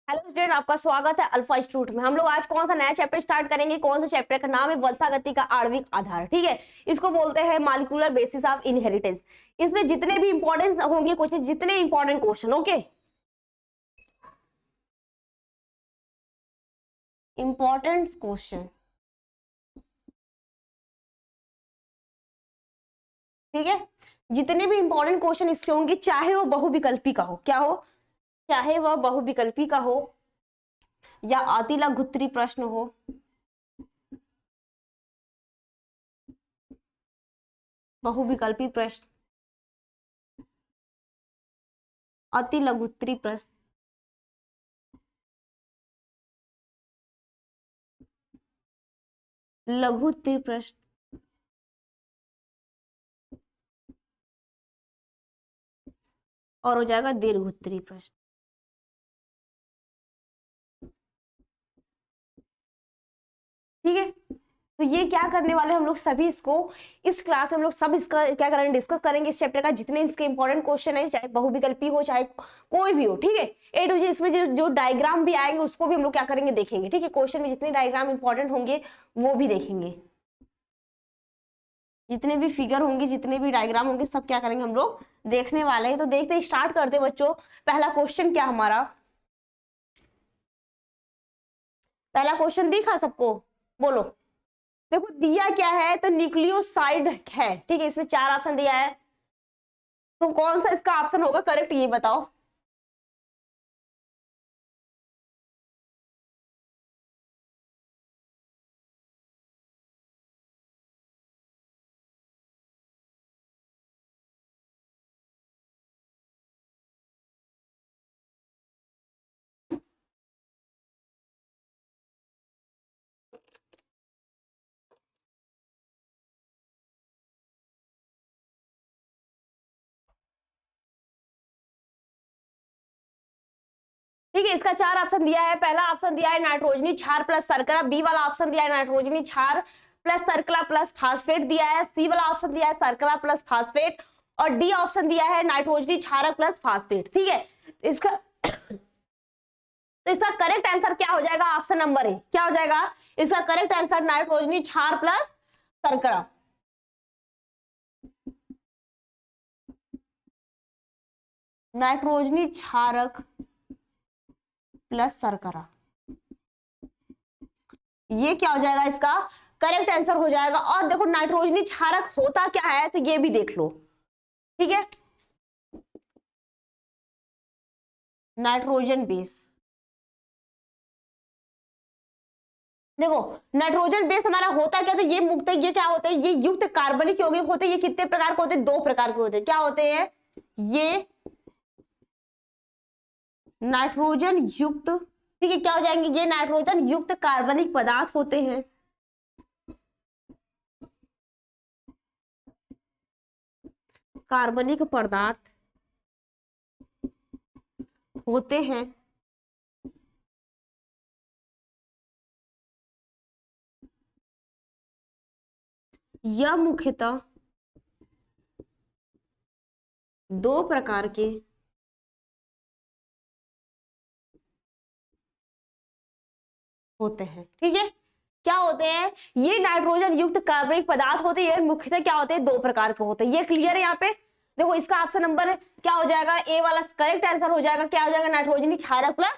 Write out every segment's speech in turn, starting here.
Hello student, आपका स्वागत है अल्फा इंस्टीट्यूट में। हम लोग आज कौन सा नया चैप्टर स्टार्ट करेंगे। कौन सा चैप्टर का नाम है वलसा गति का आणविक आधार। ठीक है, इसको बोलते हैं मॉलिक्यूलर बेसिस ऑफ इनहेरिटेंस। इसमें जितने भी इंपॉर्टेंट होंगे क्वेश्चन, जितने important question, okay, important question, ठीक है, जितने भी इंपॉर्टेंट क्वेश्चन इसके होंगे, चाहे वो बहुविकल्पी का हो, क्या हो, चाहे वह बहुविकल्पी का हो या अतिलघुत्तरी प्रश्न हो, बहुविकल्पी प्रश्न, अतिलघुत्तरी प्रश्न, लघुत्तरी प्रश्न, और हो जाएगा दीर्घोत्तरी प्रश्न। ठीक है, तो ये क्या करने वाले हम लोग सभी इसको, इस क्लास में हम लोग सब इसका क्या करेंगे, डिस्कस करेंगे इस चैप्टर का जितने इसके इंपॉर्टेंट क्वेश्चन है, चाहे बहुविकल्पी हो चाहे कोई भी हो। ठीक है, ए टू जेड इसमें जो डायग्राम भी आएंगे उसको भी हम लोग क्या करेंगे, देखेंगे। ठीक है, क्वेश्चन में जितने डायग्राम इंपॉर्टेंट होंगे वो भी देखेंगे, जितने भी फिगर होंगे, जितने भी डायग्राम होंगे, सब क्या करेंगे हम लोग देखने वाले हैं। तो देखते स्टार्ट करते बच्चों। पहला क्वेश्चन क्या हमारा, पहला क्वेश्चन दिखा सबको, बोलो। देखो दिया क्या है, तो न्यूक्लियोसाइड है। ठीक है, इसमें 4 ऑप्शन दिया है, तो कौन सा इसका ऑप्शन होगा करेक्ट, ये बताओ। ठीक है, इसका 4 ऑप्शन दिया है। पहला ऑप्शन दिया है नाइट्रोजनी क्षार प्लस शर्करा, बी वाला ऑप्शन दिया है नाइट्रोजनी क्षार प्लस शर्करा प्लस फास्फेट दिया है, सी वाला ऑप्शन दिया है शर्करा प्लस फास्फेट, और डी ऑप्शन दिया है नाइट्रोजनी क्षारक प्लस फास्फेट। ठीक है, इसका तो इसका करेक्ट आंसर क्या हो जाएगा, ऑप्शन नंबर ए। क्या हो जाएगा इसका करेक्ट आंसर, नाइट्रोजनी क्षार प्लस शर्करा। नाइट्रोजनी क्षारक प्लस शर्करा, ये क्या हो जाएगा, इसका करेक्ट आंसर हो जाएगा। और देखो नाइट्रोजनी क्षारक होता क्या है, तो ये भी देख लो। ठीक है, नाइट्रोजन बेस, देखो नाइट्रोजन बेस हमारा होता क्या, तो ये मुक्त, ये क्या होते हैं, ये युक्त कार्बनिक यौगिक होते हैं। ये कितने प्रकार के होते हैं, 2 प्रकार के होते हैं। क्या होते हैं ये, नाइट्रोजन युक्त, ठीक है, क्या हो जाएंगे, ये नाइट्रोजन युक्त कार्बनिक पदार्थ होते हैं। कार्बनिक पदार्थ होते हैं, यह मुख्यतः 2 प्रकार के होते हैं। ठीक है, क्या होते हैं, ये नाइट्रोजन युक्त कार्बनिक पदार्थ होते हैं, मुख्यतः क्या होते हैं, 2 प्रकार के होते हैं। ये क्लियर है यहाँ पे। देखो इसका ऑप्शन नंबर क्या हो जाएगा, ए वाला करेक्ट आंसर हो जाएगा। क्या हो जाएगा, नाइट्रोजनी क्षारक प्लस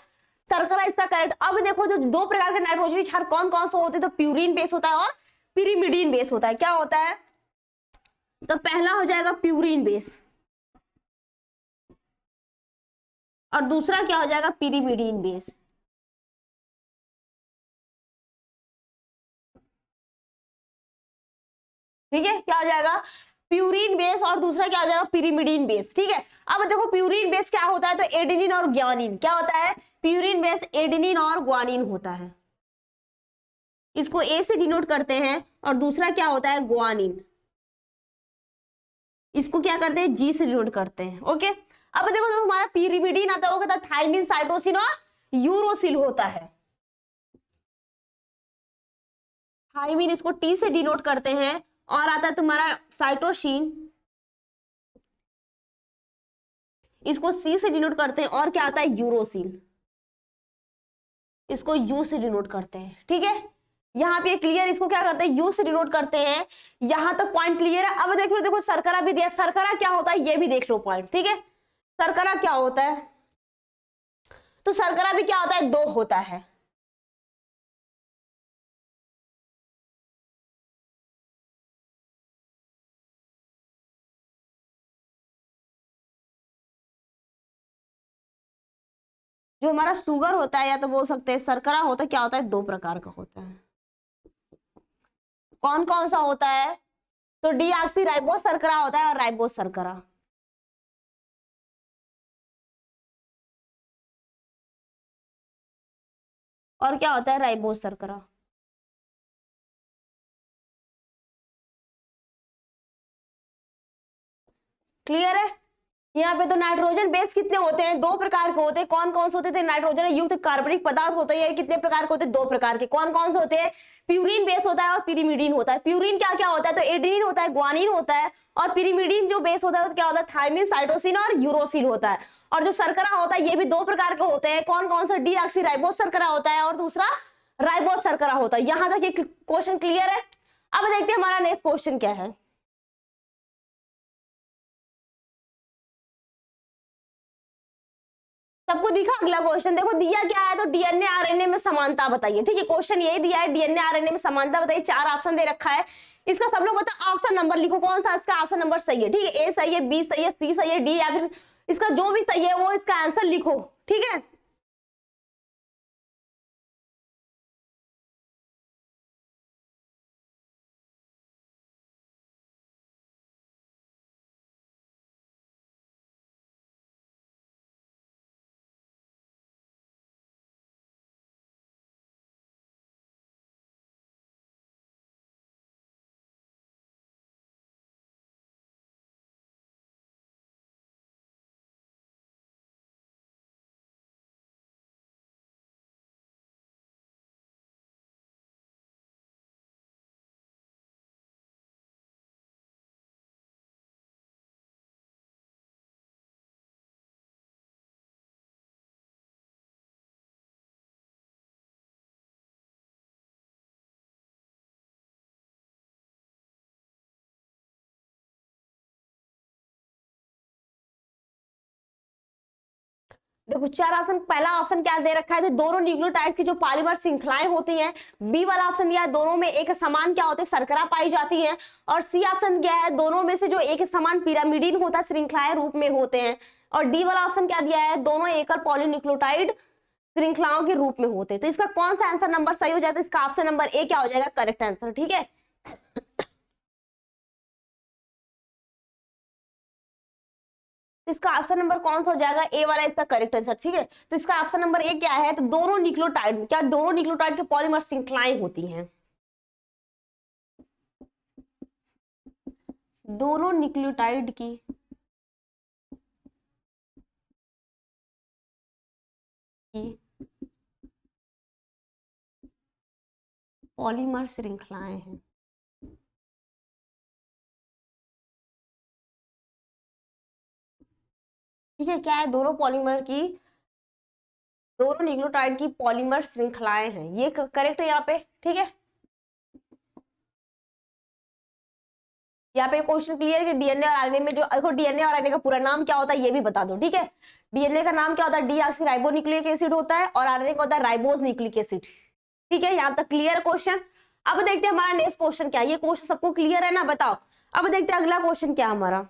शर्करा, इसका करेक्ट। अब देखो जो 2 प्रकार के नाइट्रोजनी क्षार कौन कौन से होते हैं, तो प्यूरिन बेस होता है और पिरिमिडीन बेस होता है। क्या होता है, तो पहला हो जाएगा प्यूरिन बेस, और दूसरा क्या हो जाएगा, पिरिमिडीन बेस। ठीक है, क्या हो जाएगा, प्यूरिन बेस, और दूसरा क्या हो जाएगा, पिरिमिडीन बेस। ठीक है, अब देखो प्यूरिन बेस क्या होता है, तो एडेनिन और ग्वानिन। क्या होता है, प्यूरिन बेस एडेनिन और ग्वानिन होता है। इसको ए से डिनोट करते हैं, और दूसरा क्या होता है, ग्वानिन, इसको क्या करते हैं, जी से डिनोट करते हैं। ओके, अब देखो तो हमारा पिरिमिडीन आता होगा, तो थाइमिन, साइटोसिन और यूरोसिल होता है। थाइमिन इसको टी से डिनोट करते हैं, और आता है तुम्हारा साइटोसिन, इसको सी से डिनोट करते हैं, और क्या आता है, यूरोसिल। इसको यू से डिनोट करते हैं, ठीक है। यहाँ पे क्लियर, इसको क्या करते हैं, यू से डिनोट करते हैं। यहां तक पॉइंट क्लियर है। अब देख लो, देखो शर्करा भी दिया, शर्करा क्या होता है ये भी देख लो पॉइंट, ठीक है। शर्करा क्या होता है, तो शर्करा भी क्या होता है, 2 होता है। जो हमारा शुगर होता है या तो बोल सकते हैं शर्करा होता है, क्या होता है, 2 प्रकार का होता है। कौन कौन सा होता है, तो डीऑक्सी राइबोस शर्करा होता है और राइबोस शर्करा। और क्या होता है, राइबोस शर्करा। क्लियर है। यहाँ पे तो नाइट्रोजन बेस कितने होते हैं, 2 प्रकार के होते हैं। कौन कौन से होते थे, नाइट्रोजन युक्त कार्बनिक पदार्थ होते हैं, कितने प्रकार के होते हैं, 2 प्रकार के। कौन कौन से होते हैं, प्यूरिन बेस होता है और पिरीमिडीन होता है। प्यूरिन क्या क्या होता है, तो एडेनिन होता है, ग्वानिन होता है। और पिरीमिडीन जो बेस होता है तो क्या होता है, थायमिन, साइटोसिन और यूरोसिल होता है। और जो शर्करा होता है ये भी 2 प्रकार के होते हैं। कौन कौन सा, डीऑक्सी राइबोस शर्करा होता है और दूसरा राइबोस शर्करा होता है। यहां तक ये क्वेश्चन क्लियर है। अब देखते हैं हमारा नेक्स्ट क्वेश्चन क्या है। सबको दिखा अगला क्वेश्चन, देखो दिया क्या है, तो डीएनए आरएनए में समानता बताइए, ठीक है। क्वेश्चन यही दिया है, डीएनए आरएनए में समानता बताइए। 4 ऑप्शन दे रखा है, इसका सब लोग बताओ ऑप्शन नंबर लिखो, कौन सा इसका ऑप्शन नंबर सही है, ठीक है। ए सही है, बी सही है, सी सही है, डी या फिर इसका जो भी सही है वो इसका आंसर लिखो, ठीक है। देखो 4 ऑप्शन, पहला ऑप्शन क्या दे रखा है, तो दोनों न्यूक्लियोटाइड्स की जो पॉलीमर श्रृंखलाएं होती हैं। बी वाला ऑप्शन दिया है, दोनों में एक समान क्या होते हैं, शर्करा पाई जाती है। और सी ऑप्शन क्या है, दोनों में से जो एक समान पिरामिडीन होता है श्रृंखलाएं रूप में होते हैं। और डी वाला ऑप्शन क्या दिया है, दोनों एकल पॉलीन्यूक्लियोटाइड श्रृंखलाओं के रूप में होते हैं। तो इसका कौन सा आंसर नंबर सही हो जाता है, इसका ऑप्शन नंबर ए क्या हो जाएगा, करेक्ट आंसर, ठीक है। इसका ऑप्शन नंबर कौन सा हो जाएगा, ए वाला इसका करेक्ट आंसर, ठीक है। तो इसका ऑप्शन नंबर ए क्या है, तो दोनों न्यूक्लियोटाइड, क्या दोनों न्यूक्लियोटाइड के पॉलीमर श्रृंखलाएं होती हैं। दोनों न्यूक्लियोटाइड की पॉलीमर श्रृंखलाएं हैं। ठीक है, क्या है, दोनों पॉलीमर की, दोनों न्यूक्लियोटाइड की पॉलीमर श्रृंखलाएं हैं, ये करेक्ट है यहाँ पे, ठीक है। यहाँ पे क्वेश्चन क्लियर है कि डीएनए और आरएनए में जो, देखो डीएनए और आरएनए का पूरा नाम क्या होता है ये भी बता दो, ठीक है। डीएनए का नाम क्या होता है, डीऑक्सीराइबोन्यूक्लिक एसिड होता है, और आरएनए का होता है राइबोज न्यूक्लिक एसिड, ठीक है। यहाँ तक क्लियर क्वेश्चन। अब देखते हैं हमारा नेक्स्ट क्वेश्चन क्या है, ये क्वेश्चन सबको क्लियर है ना, बताओ। अब देखते हैं अगला क्वेश्चन क्या हमारा।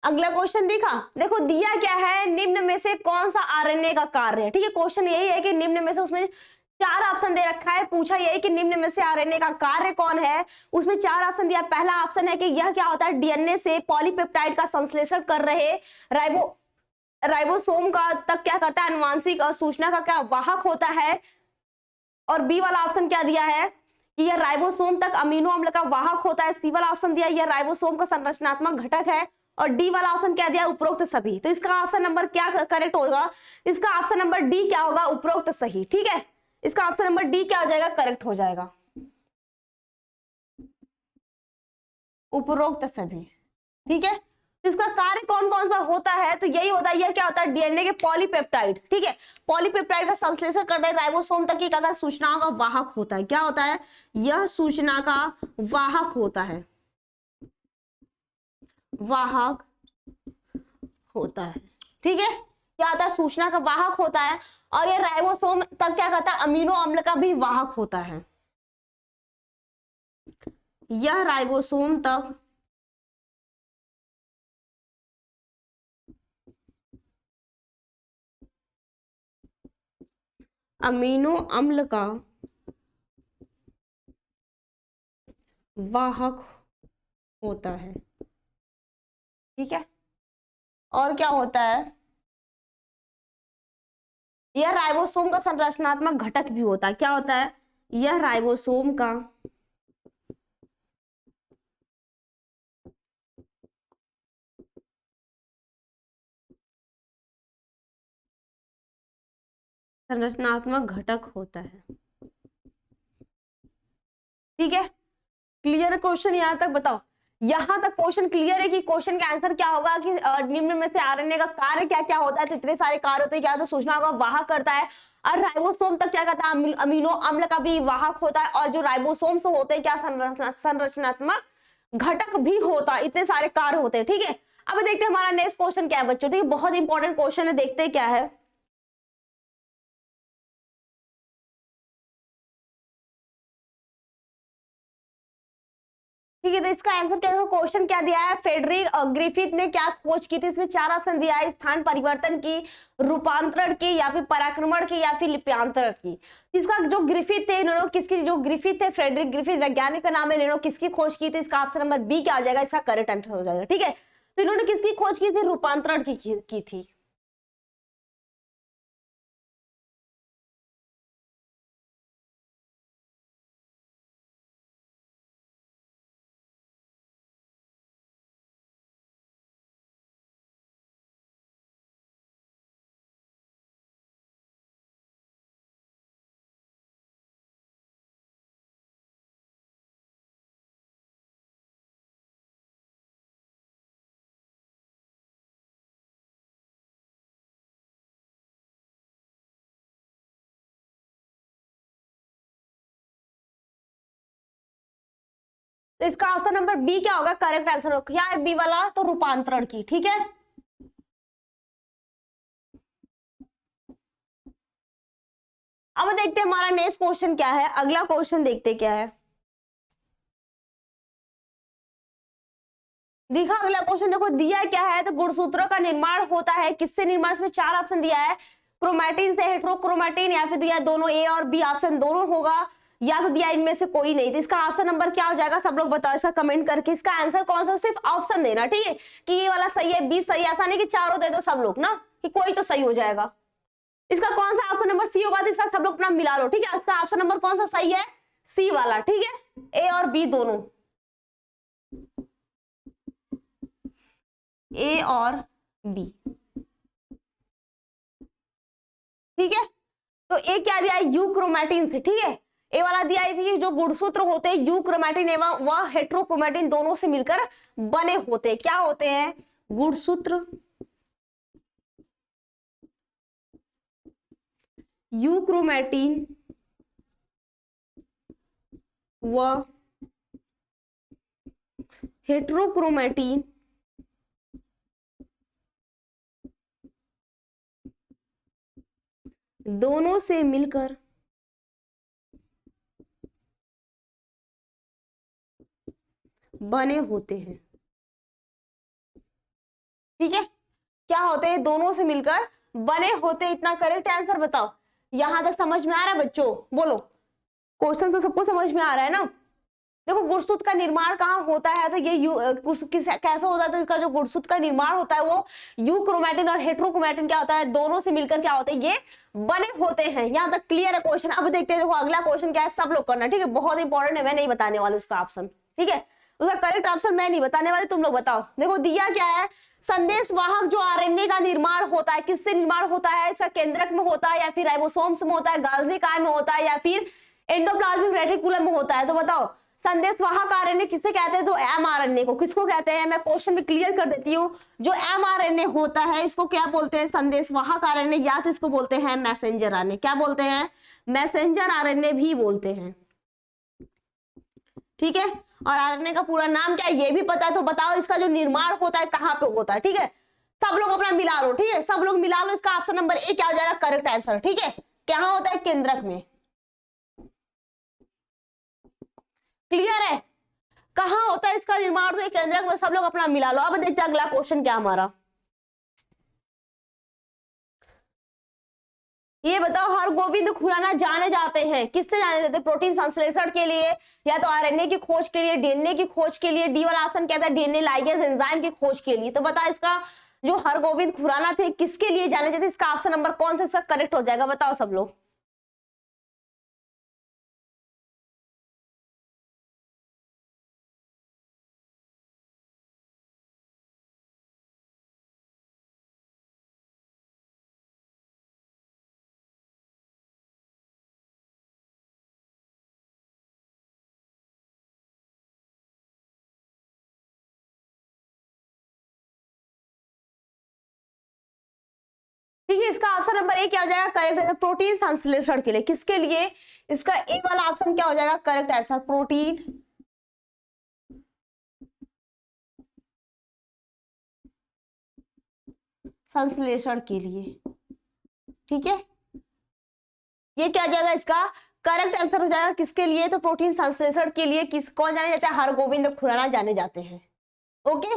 अगला क्वेश्चन दिखा, देखो दिया क्या है, निम्न में से कौन सा आरएनए का कार्य है, ठीक है। क्वेश्चन यही है कि निम्न में से, उसमें 4 ऑप्शन दे रखा है, पूछा यही कि निम्न में से आरएनए का कार्य कौन है। उसमें 4 ऑप्शन दिया, पहला ऑप्शन है कि यह क्या होता है, डीएनए से पॉलीपेप्टाइड का संश्लेषण कर रहे राइबोसोम का तक क्या करता है, आनुवांशिक सूचना का क्या वाहक होता है। और बी वाला ऑप्शन क्या दिया है कि यह राइबोसोम तक अमीनो अम्ल का वाहक होता है। सी वाला ऑप्शन दिया यह राइबोसोम का संरचनात्मक घटक है। और डी वाला ऑप्शन क्या दिया, उपरोक्त सभी। तो इसका ऑप्शन नंबर क्या करेक्ट होगा, इसका ऑप्शन नंबर डी क्या होगा, उपरोक्त सही, ठीक है। इसका ऑप्शन नंबर डी क्या हो जाएगा, करेक्ट हो जाएगा। उपरोक्त सभी। ठीक है, तो इसका कार्य कौन कौन सा होता है, तो यही होता है, यह क्या होता है, डीएनए के पॉलीपेप्टाइड। ठीक है, पॉलीपेप्टाइड का संश्लेषण करने राइबोसोम तक ये कहता है सूचनाओं का वाहक होता है। क्या होता है, यह सूचना का वाहक होता है, वाहक होता है। ठीक है, क्या होता है, सूचना का वाहक होता है। और ये राइबोसोम तक क्या कहता है, अमीनो अम्ल का भी वाहक होता है। यह राइबोसोम तक अमीनो अम्ल का वाहक होता है। ठीक है, और क्या होता है, यह राइबोसोम का संरचनात्मक घटक भी होता है। क्या होता है, यह राइबोसोम का संरचनात्मक घटक होता है। ठीक है, क्लियर क्वेश्चन यहां तक बताओ, यहां तक क्वेश्चन क्लियर है कि क्वेश्चन का आंसर क्या होगा कि निम्न में से आरएनए का कार्य क्या क्या होता है, तो इतने सारे कार्य होते हैं, क्या होता है, सूचना का वाहक करता है। और राइबोसोम तक क्या कहता है, अमीनो अम्ल का भी वाहक होता है। और जो राइबोसोम से होते हैं क्या, संरचनात्मक घटक भी होता है। इतने सारे कार्य होते हैं। ठीक है, अब देखते हैं हमारा नेक्स्ट क्वेश्चन क्या है बच्चों। ठीक है, बहुत इंपॉर्टेंट क्वेश्चन है, देखते हैं क्या है। ठीक है, तो इसका आंसर क्या, क्वेश्चन क्या दिया है, फ्रेडरिक ग्रिफिथ ने क्या खोज की थी। इसमें 4 ऑप्शन दिया है, स्थान परिवर्तन की, रूपांतरण की, या फिर पराक्रमण की, या फिर लिप्यांतरण की। इसका जो ग्रिफिथ थे, इन्होंने किसकी, जो ग्रिफिथ थे, फ्रेडरिक ग्रिफिथ वैज्ञानिक का नाम है, इन्होंने किसकी खोज की थी, इसका ऑप्शन नंबर बी क्या हो जाएगा, इसका करेक्ट आंसर हो जाएगा। ठीक है, तो इन्होंने किसकी खोज की थी, रूपांतरण की थी। तो इसका ऑप्शन नंबर बी क्या होगा, करेक्ट आंसर हो, क्या है बी वाला, तो रूपांतरण की। ठीक है, अब देखते हैं हमारा नेक्स्ट क्वेश्चन क्या है, अगला क्वेश्चन देखते क्या है। देखा अगला क्वेश्चन, देखो दिया क्या है, तो गुणसूत्रों का निर्माण होता है किससे, निर्माण, इसमें 4 ऑप्शन दिया है, क्रोमैटिन से, हेट्रोक्रोमैटिन, या फिर दिया दोनों ए और बी, ऑप्शन दोनों होगा, या तो दिया इनमें से कोई नहीं। तो इसका ऑप्शन नंबर क्या हो जाएगा, सब लोग बताओ इसका कमेंट करके, इसका आंसर कौन सा, सिर्फ ऑप्शन देना। ठीक है, कि ये वाला सही है, बी सही है, ऐसा नहीं कि चारों दे दो सब लोग ना, कि कोई तो सही हो जाएगा। इसका कौन सा ऑप्शन नंबर सी होगा, तो इसका सब लोग अपना मिला लो। ठीक है, इसका ऑप्शन नंबर कौन सा सही है, सी वाला। ठीक है, ए और बी दोनों, ए और बी। ठीक है, तो ए क्या दिया है, यूक्रोमैटिन से। ठीक है, ए वाला दिया है कि जो गुणसूत्र होते हैं यूक्रोमैटिन एवं वह हेट्रोक्रोमैटिन दोनों से मिलकर बने होते हैं। क्या होते हैं, गुणसूत्र यूक्रोमैटिन व हेट्रोक्रोमैटिन दोनों से मिलकर बने होते हैं। ठीक है, क्या होते हैं, दोनों से मिलकर बने होते हैं। इतना करेक्ट आंसर बताओ, यहां तक समझ में आ रहा है बच्चों, बोलो, क्वेश्चन तो सबको समझ में आ रहा है ना। देखो गुणसूत्र का निर्माण कहाँ होता है, तो ये कैसे होता है, तो इसका जो गुणसूत्र का निर्माण होता है वो यूक्रोमैटिन और हेट्रोक्रोमैटिन क्या होता है, दोनों से मिलकर क्या होते हैं, ये बने होते हैं। यहाँ तक क्लियर है क्वेश्चन। अब देखते हैं, देखो अगला क्वेश्चन क्या है, सब लोग करना। ठीक है, बहुत इंपॉर्टेंट है, मैं नहीं बताने वाली उसका ऑप्शन। ठीक है, उसका करेक्ट ऑप्शन मैं नहीं बताने वाली, तुम लोग बताओ। देखो दिया क्या है, संदेश वाहक जो आरएनए का निर्माण होता है, किससे निर्माण होता है, इसका केंद्रक में होता है, या फिर राइबोसोम्स में होता है, गाल्जी काय में होता है, या फिर एंडोप्लाज्मिक रेटिकुलम में होता है। तो बताओ संदेशवाहक आरएनए किसे कहते हैं? तो एमआरएनए को। किसको कहते हैं? मैं क्वेश्चन में क्लियर कर देती हूँ। जो एमआरएनए होता है इसको क्या बोलते हैं? संदेशवाहक आरएनए, या तो इसको बोलते हैं मैसेंजर आरएनए। क्या बोलते हैं? मैसेंजर आरएनए भी बोलते हैं, ठीक है। और आरएनए का पूरा नाम क्या है ये भी पता है, तो बताओ इसका जो निर्माण होता है कहाँ पे होता है, ठीक है। सब लोग अपना मिला लो, ठीक है, सब लोग मिला लो। इसका ऑप्शन नंबर ए क्या हो जाएगा? करेक्ट आंसर, ठीक है। क्या होता है? केंद्रक में। क्लियर है? कहाँ होता है इसका निर्माण? तो केंद्रक में। सब लोग अपना मिला लो। अब देखते हैं अगला क्वेश्चन क्या हमारा। ये बताओ, हरगोविंद खुराना जाने जाते हैं किससे जाने जाते हैं? प्रोटीन संश्लेषण के लिए, या तो आरएनए की खोज के लिए, डीएनए की खोज के लिए, डी वाला ऑप्शन कहता है डीएनए लाइगेज एंजाइम की खोज के लिए। तो बताओ इसका जो हरगोविंद खुराना थे किसके लिए जाने जाते? इसका ऑप्शन नंबर कौन सा इसका करेक्ट हो जाएगा? बताओ सब लोग। ठीक है, इसका ऑप्शन नंबर ए क्या हो जाएगा? Correct answer. प्रोटीन संश्लेषण के लिए। किसके लिए? इसका ए वाला ऑप्शन क्या हो जाएगा? करेक्ट आंसर, प्रोटीन संश्लेषण के लिए, ठीक है। ये क्या हो जाएगा? इसका करेक्ट आंसर हो जाएगा किसके लिए? तो प्रोटीन संश्लेषण के लिए किस कौन जाने जाते हैं? हरगोविंद खुराना जाने जाते हैं। ओके,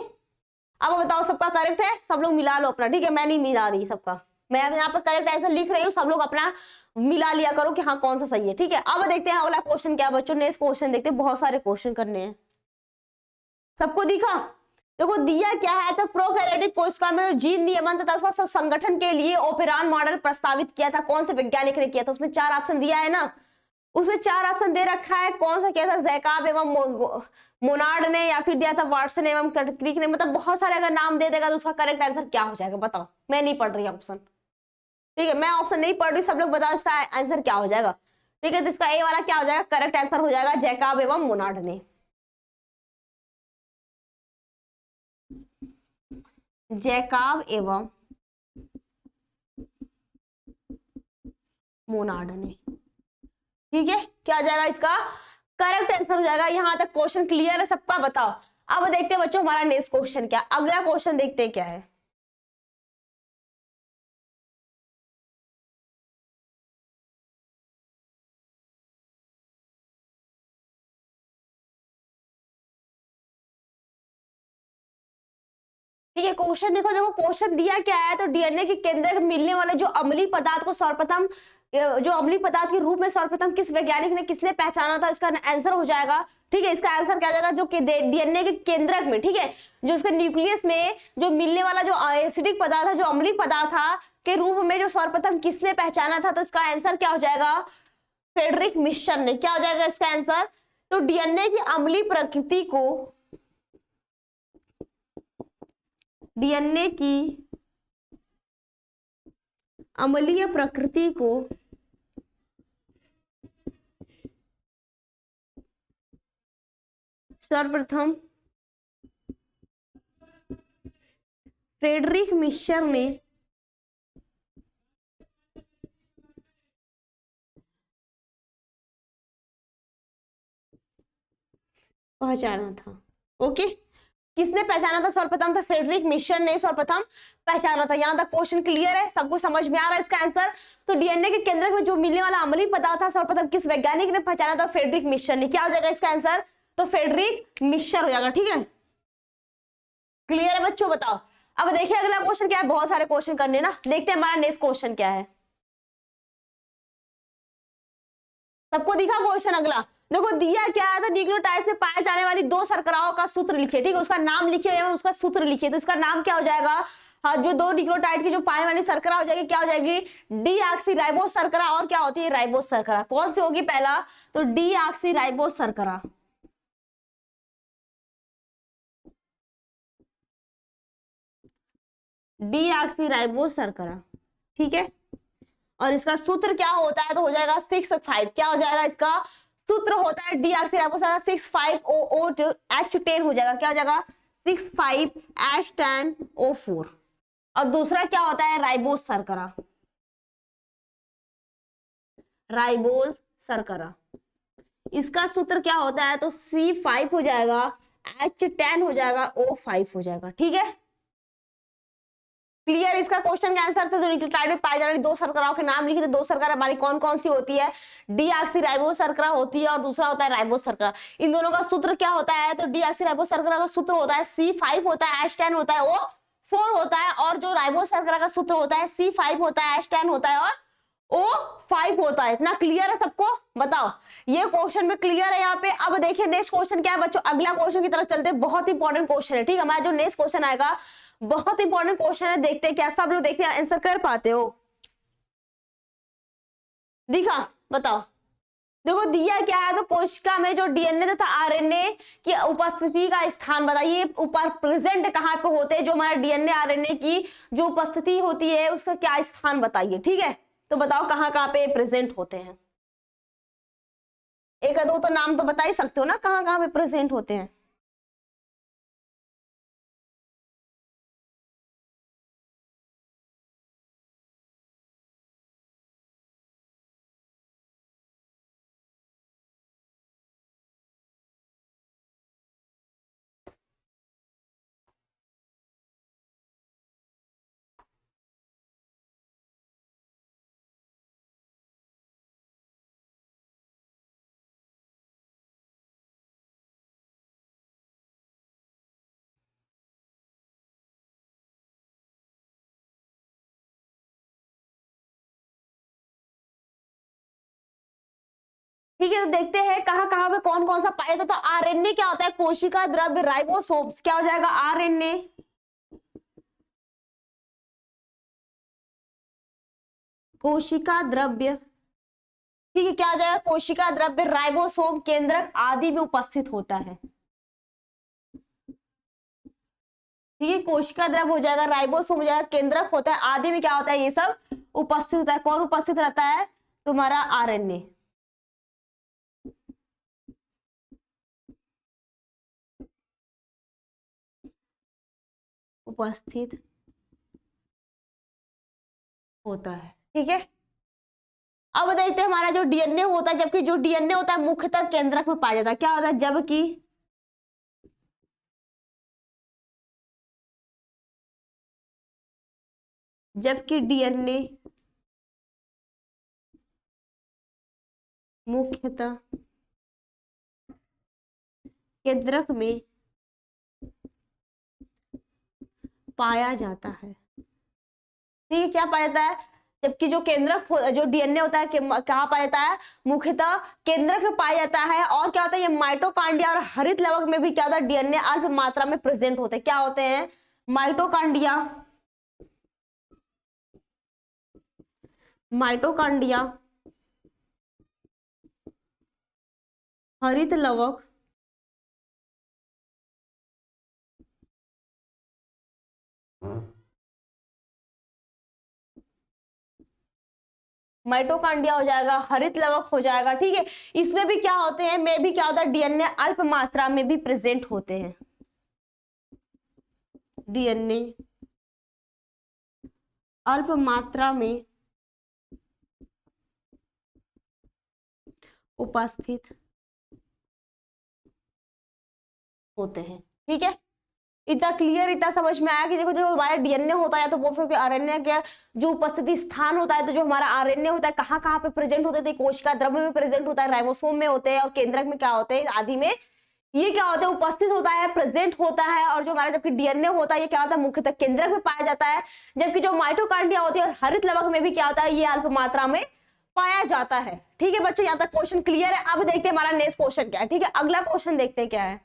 अब बताओ सबका करेक्ट है? सब लोग मिला लो अपना, ठीक है। मैं नहीं मिला रही सबका, मैं अब यहाँ पर करेक्ट आंसर लिख रही हूँ, सब लोग अपना मिला लिया करो कि हाँ कौन सा सही है, ठीक है। अब देखते हैं अगला क्वेश्चन क्या बच्चों। नेक्स्ट क्वेश्चन देखते हैं, बहुत सारे क्वेश्चन करने हैं। सबको दिखा? देखो दिया क्या है, तो प्रोकैरियोटिक कोशिका में जीन नियमन तथा उसका संगठन के लिए ओपेरॉन मॉडल प्रस्तावित किया था। कौन से वैज्ञानिक ने किया था? उसमें 4 ऑप्शन दिया है ना, उसमें 4 ऑप्शन दे रखा है। कौन सा किया था? जैकब एवं मोनार्ड ने, या फिर दिया था वाटसन एवं क्रिक ने। मतलब बहुत सारे अगर नाम दे देगा तो उसका करेक्ट आंसर क्या हो जाएगा? बताओ। मैं नहीं पढ़ रही ऑप्शन, ठीक है, मैं ऑप्शन नहीं पढ़ रही। सब लोग बताओ इसका आंसर क्या हो जाएगा, ठीक है। तो इसका ए वाला क्या हो जाएगा? करेक्ट आंसर हो जाएगा जैकब एवं मोनार्ड ने। जैकब एवं मोनार्ड ने, ठीक है। क्या आ जाएगा? इसका करेक्ट आंसर हो जाएगा। यहां तक क्वेश्चन क्लियर है सबका? बताओ। अब देखते हैं बच्चों हमारा नेक्स्ट क्वेश्चन क्या, अगला क्वेश्चन देखते हैं क्या है। ठीक है, क्वेश्चन देखो। देखो क्वेश्चन दिया क्या है, तो डीएनए के केंद्र में मिलने वाले जो अम्लीय पदार्थ को सर्वप्रथम, जो अम्लीय पदार्थ के रूप में सर्वप्रथम किस वैज्ञानिक ने किसने पहचाना था? इसका आंसर हो जाएगा, ठीक है। इसका आंसर क्या जाएगा? जो डीएनए के केंद्रक में, ठीक है, जो उसके न्यूक्लियस में जो मिलने वाला जो एसिडिक पदार्थ है, जो अम्लीय पदार्थ था के रूप में जो सर्वप्रथम किसने पहचाना था? तो इसका आंसर क्या हो जाएगा? फ्रेडरिक मिशर ने। क्या हो जाएगा इसका आंसर? तो डीएनए की अम्लीय प्रकृति को, डीएनए की अम्लीय प्रकृति को सर्वप्रथम फ्रेडरिक मिशर ने पहचाना था। ओके, किसने पहचाना था सर्वप्रथम? तो फ्रेडरिक मिशर ने सर्वप्रथम पहचाना था। यहां तक क्वेश्चन क्लियर है? सबको समझ में आ रहा है इसका आंसर? तो डीएनए के केंद्र में जो मिलने वाला अम्लीय पदार्थ था सर्वप्रथम किस वैज्ञानिक ने पहचाना था? फ्रेडरिक मिशर ने। क्या हो जाएगा इसका आंसर? तो फ्रेडरिक मिशर हो जाएगा, ठीक है। क्लियर है बच्चों? बताओ। अब देखिए अगला क्वेश्चन क्या है, बहुत सारे क्वेश्चन करने ना। देखते हैं हमारा नेक्स्ट क्वेश्चन क्या है। सबको दिखा क्वेश्चन अगला? देखो दिया क्या है, तो न्यूक्लियोटाइड्स में पाए जाने वाली 2 शर्कराओं का सूत्र लिखिए, ठीक है। उसका नाम लिखिए या उसका सूत्र लिखिए। तो इसका नाम क्या हो जाएगा? हाँ, जो 2 न्यूक्लियोटाइड की जो पाने वाली शर्करा हो जाएगी, क्या हो जाएगी? डीऑक्सीराइबोस शर्करा। और क्या होती है? राइबोस शर्करा। कौन सी होगी पहला? तो डीऑक्सीराइबोस शर्करा, डीऑक्सीराइबोस शर्करा, ठीक है। और इसका सूत्र क्या होता है? तो हो जाएगा 6 5। क्या हो जाएगा इसका सूत्र होता है डीऑक्सीराइबोस 6,5-OH10 हो जाएगा, क्या हो जाएगा 6,5-H10O4। और दूसरा क्या होता है राइबोस शर्करा, राइबोस शर्करा, इसका सूत्र क्या होता है तो C5 हो जाएगा, H10 हो जाएगा, O5 हो जाएगा। ठीक है, क्लियर। इसका क्वेश्चन का आंसर तो जो न्यूक्लियोटाइड में पाए जाने वाली दो शर्कराओं के नाम लिखे थे, दो शर्करा हमारी कौन कौन सी होती है, डीऑक्सीराइबोस शर्करा होती है और दूसरा होता है राइबोस शर्करा। इन दोनों का सूत्र क्या होता है तो डीऑक्सीराइबोस शर्करा का सूत्र होता है C5 होता है, H10 होता है, O4 होता है, और जो राइबोस शर्करा का सूत्र होता है C5 होता है, H10 होता है और O5 होता है। इतना क्लियर है सबको, बताओ ये क्वेश्चन में क्लियर है यहाँ पे। अब देखिए नेक्स्ट क्वेश्चन क्या है बच्चों, अगला क्वेश्चन की तरफ चलते हैं, बहुत इंपॉर्टेंट क्वेश्चन है। ठीक है, हमारा जो नेक्स्ट क्वेश्चन आएगा बहुत इंपॉर्टेंट क्वेश्चन है, देखते हैं क्या सब लोग देखते हैं आंसर कर पाते हो। दिखा, बताओ, देखो दिया क्या है तो कोशिका में जो डीएनए तथा आरएनए की उपस्थिति का स्थान बताइए, ऊपर प्रेजेंट कहाँ पे होते हैं, जो हमारा डीएनए आरएनए की जो उपस्थिति होती है उसका क्या स्थान बताइए। ठीक है, तो बताओ कहाँ कहाँ पे प्रेजेंट होते हैं, एक दो तो नाम तो बता ही सकते हो ना कहाँ कहाँ पे प्रेजेंट होते हैं। ठीक है, तो देखते हैं कहाँ कहाँ पे कौन कौन सा पाया जाता है। तो आरएनए क्या होता है, कोशिका द्रव्य राइबोसोम्स, क्या हो जाएगा आरएनए, कोशिका द्रव्य। ठीक है, क्या हो जाएगा कोशिका द्रव्य राइबोसोम केंद्रक आदि में उपस्थित होता है। ठीक है, कोशिका द्रव्य हो जाएगा, राइबोसोम हो जाएगा, केंद्रक होता है, आदि में क्या होता है ये सब उपस्थित होता है। कौन उपस्थित रहता है, तुम्हारा आरएनए उपस्थित होता है। ठीक है, अब देखते हैं हमारा जो डीएनए होता है, जबकि जो डीएनए होता है मुख्यतः केंद्रक में पाया जाता है, क्या होता है जबकि जबकि डीएनए मुख्यतः केंद्रक में पाया जाता है। ठीक है, क्या पाया जाता है, जबकि जो केंद्रक जो डीएनए होता है कहाँ पाया जाता है, मुख्यतः केंद्रक में पाया जाता है। और क्या होता है ये माइटोकांड्रिया और हरित लवक में भी क्या होता है डीएनए अल्प मात्रा में प्रेजेंट होते हैं। क्या होते हैं, माइटोकांड्रिया, माइटोकांड्रिया, हरित लवक, माइटोकांड्रिया हो जाएगा, हरित लवक हो जाएगा। ठीक है, इसमें भी क्या होते हैं, में भी क्या होता है डीएनए अल्प मात्रा में भी प्रेजेंट होते हैं, डीएनए अल्प मात्रा में उपस्थित होते हैं। ठीक है, इतना क्लियर, इतना समझ में आया कि देखो जो हमारा डीएनए होता है तो बोल सकते हैं आरएनए के जो उपस्थिति स्थान होता है, तो जो हमारा आरएनए होता है कहाँ कहाँ पे प्रेजेंट होते हैं, कोशिका द्रव्य में प्रेजेंट होता है, राइबोसोम में होते हैं और केंद्रक में क्या होते हैं आदि में ये क्या होता है उपस्थित होता है, प्रेजेंट होता है। और जो हमारा जबकि डीएनए होता है ये क्या होता है मुख्यतः केंद्रक में पाया जाता है, जबकि जो माइटोकांड्रिया होती है और हरित लवक में भी क्या होता है ये अल्प मात्रा में पाया जाता है। ठीक है बच्चों, यहाँ तक क्वेश्चन क्लियर है। अब देखते हैं हमारा नेक्स्ट क्वेश्चन क्या है। ठीक है, अगला क्वेश्चन देखते हैं क्या है।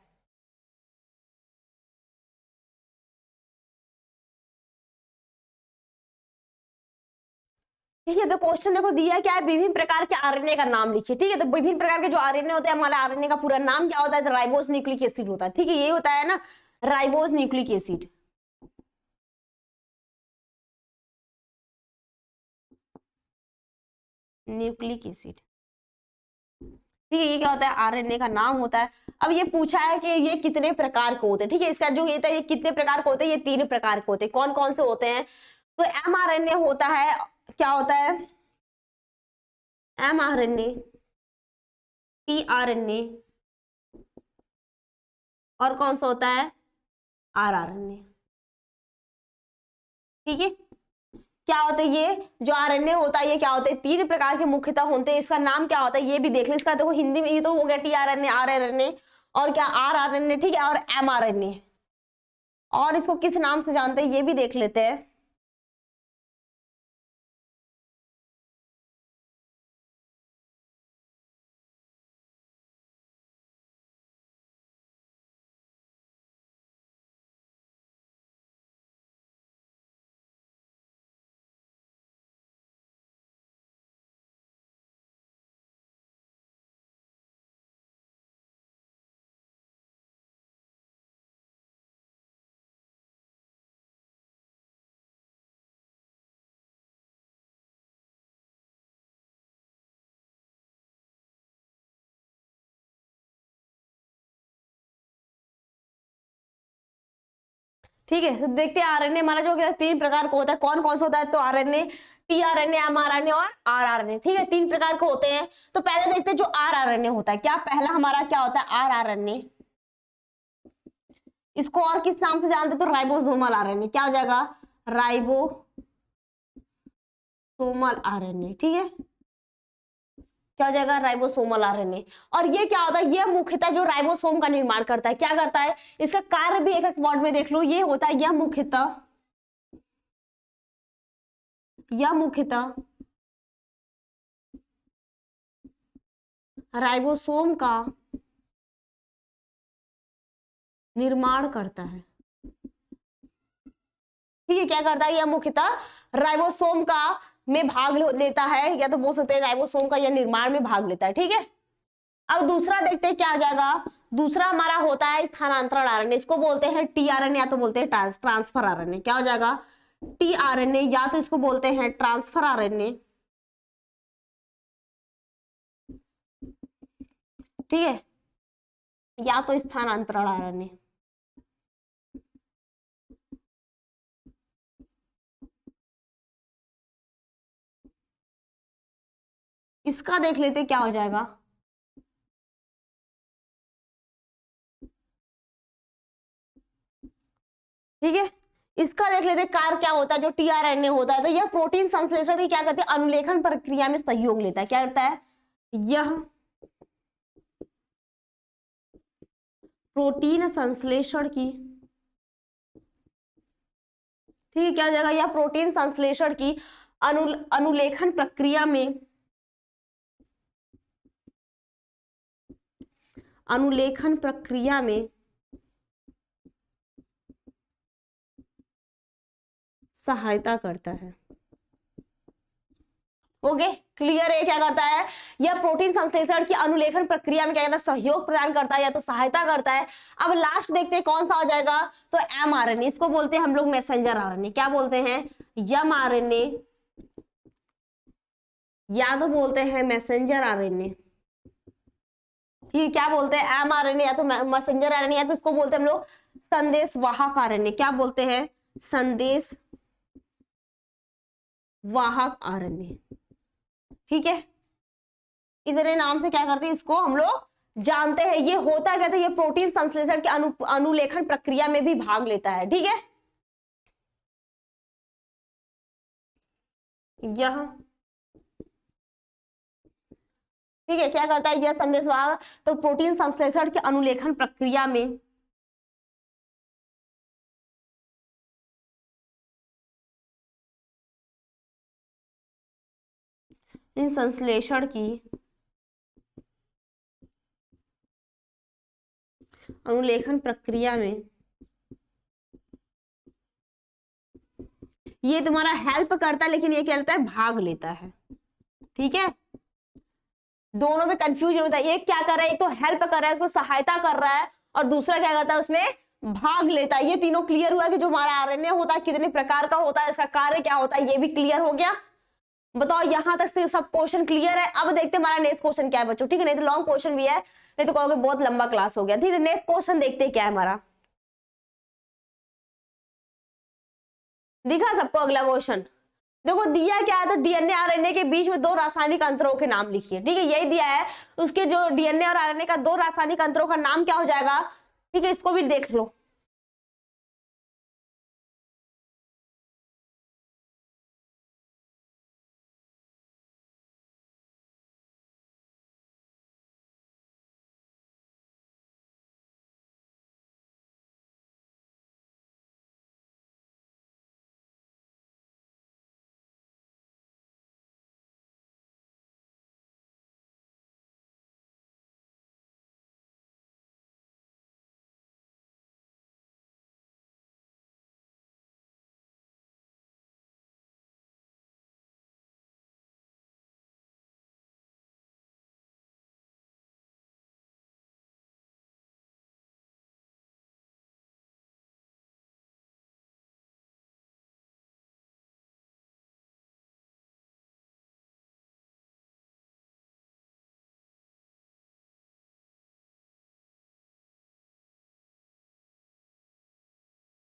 ठीक है, तो क्वेश्चन देखो दिया क्या है, विभिन्न प्रकार के आरएनए का नाम लिखिए। ठीक है, तो विभिन्न प्रकार के जो आरएनए होते हैं, हमारे आरएनए का पूरा नाम क्या होता है, तो राइबोस न्यूक्लिक एसिड होता है। ठीक है, ये होता है ना ribose nucleic acid, nucleic acid. ठीक है, ये क्या होता है, आरएनए का नाम होता है। अब ये पूछा है कि ये कितने प्रकार के होते हैं। ठीक है, इसका जो ये था, ये कितने प्रकार के होते हैं, ये 3 प्रकार के होते हैं। कौन कौन से होते हैं, तो एमआरएनए होता है, क्या होता है, एमआरएनए, टीआरएनए, और कौन सा होता है, आरआरएनए। ठीक है, क्या होता है, ये जो आरएनए होता है ये क्या होता है, 3 प्रकार के मुख्यतः होते हैं। इसका नाम क्या होता है ये भी देख लें। इसका देखो हिंदी में ये तो हो गया टीआरएनए, आरआरएनए, और क्या आरआरएनए, ठीक है, और एमआरएनए। और इसको किस नाम से जानते हैं ये भी देख लेते हैं। ठीक है, तो देखते हैं आरएनए हमारा जो 3 प्रकार का होता है, कौन कौन सा होता है, तो आरएनए, टीआरएनए, एमआरएनए और आरआरएनए। ठीक है, 3 प्रकार के होते हैं। तो पहले देखते हैं जो आरआरएनए होता है, क्या पहला हमारा क्या होता है, आरआरएनए। इसको और किस नाम से जानते हैं, तो राइबोसोमल आरएनए। क्या हो जाएगा, राइबोसोमल आरएनए। ठीक है, क्या हो जाएगा, राइबोसोमल आरएनए। और ये क्या होता है, ये मुख्यतः जो राइबोसोम का निर्माण करता है, क्या करता है, इसका कार्य भी एक एक वर्ड में देख लो। ये होता है, यह मुख्यतः राइबोसोम का निर्माण करता है। ठीक है, क्या करता है, यह मुख्यतः राइबोसोम का में भाग लेता है, या तो बोल सकते हैं राइबोसोम का यह निर्माण में भाग लेता है। ठीक है, अब दूसरा देखते हैं क्या आ जाएगा। दूसरा हमारा होता है स्थानांतरण आरएनए। इसको बोलते हैं टीआरएनए, या तो बोलते हैं ट्रांसफर आरएनए। क्या हो जाएगा, टीआरएनए, या तो इसको बोलते हैं ट्रांसफर आरएनए। ठीक है, या तो स्थानांतरण आरएनए। इसका देख लेते क्या हो जाएगा। ठीक है, इसका देख लेते कार्य क्या होता है, जो टीआरएनए होता है, तो यह प्रोटीन संश्लेषण की क्या करते हैं, अनुलेखन प्रक्रिया में सहयोग लेता है। क्या करता है, यह प्रोटीन संश्लेषण की, ठीक है, क्या हो जाएगा, यह प्रोटीन संश्लेषण की अनुलेखन प्रक्रिया में सहायता करता है। ओके, क्लियर है, क्या करता है, यह प्रोटीन संश्लेषण की अनुलेखन प्रक्रिया में क्या करता है, सहयोग प्रदान करता है, या तो सहायता करता है। अब लास्ट देखते हैं कौन सा हो जाएगा, तो एमआरएनए। इसको बोलते हैं हम लोग मैसेंजर आरएनए। क्या बोलते हैं, एमआरएनए, या तो बोलते हैं मैसेंजर आरएनए। ठीक है, क्या बोलते हैं, एमआरएनए या तो मैसेंजर आरएनए, या तो इसको बोलते हैं हम लोग संदेश वाहक आरएनए। क्या बोलते हैं, संदेश वाहक आरएनए। ठीक है, इतने नाम से क्या करते हैं, इसको हम लोग जानते हैं। ये होता क्या था, ये प्रोटीन संश्लेषण के अनुलेखन प्रक्रिया में भी भाग लेता है। ठीक है, यह, ठीक है, क्या करता है, यह संदेश वाहक, तो प्रोटीन संश्लेषण के अनुलेखन प्रक्रिया में इन संश्लेषण की अनुलेखन प्रक्रिया में ये तुम्हारा हेल्प करता है, लेकिन ये क्या करता है, भाग लेता है। ठीक है, दोनों में कंफ्यूजन होता है। एक क्या कर रहा है, एक तो हेल्प कर रहा है, उसको सहायता कर रहा है, और दूसरा क्या करता है, उसमें भाग लेता है। ये तीनों क्लियर हुआ कि जो हमारा आरएनए होता है कितने प्रकार का होता है, इसका कार्य क्या होता है, ये भी क्लियर हो गया। बताओ यहां तक से सब क्वेश्चन क्लियर है। अब देखते हैं हमारा नेक्स्ट क्वेश्चन क्या है बच्चों, ठीक है, नहीं तो लॉन्ग क्वेश्चन भी है, नहीं तो कहोगे बहुत लंबा क्लास हो गया। ठीक है, नेक्स्ट क्वेश्चन देखते हैं क्या है हमारा। दिखा सबको अगला क्वेश्चन? देखो दिया क्या है, तो डीएनए आरएनए के बीच में दो रासायनिक अंतरों के नाम लिखिए। ठीक है, यही दिया है, उसके जो डीएनए और आरएनए का दो रासायनिक अंतरों का नाम क्या हो जाएगा। ठीक है, इसको भी देख लो।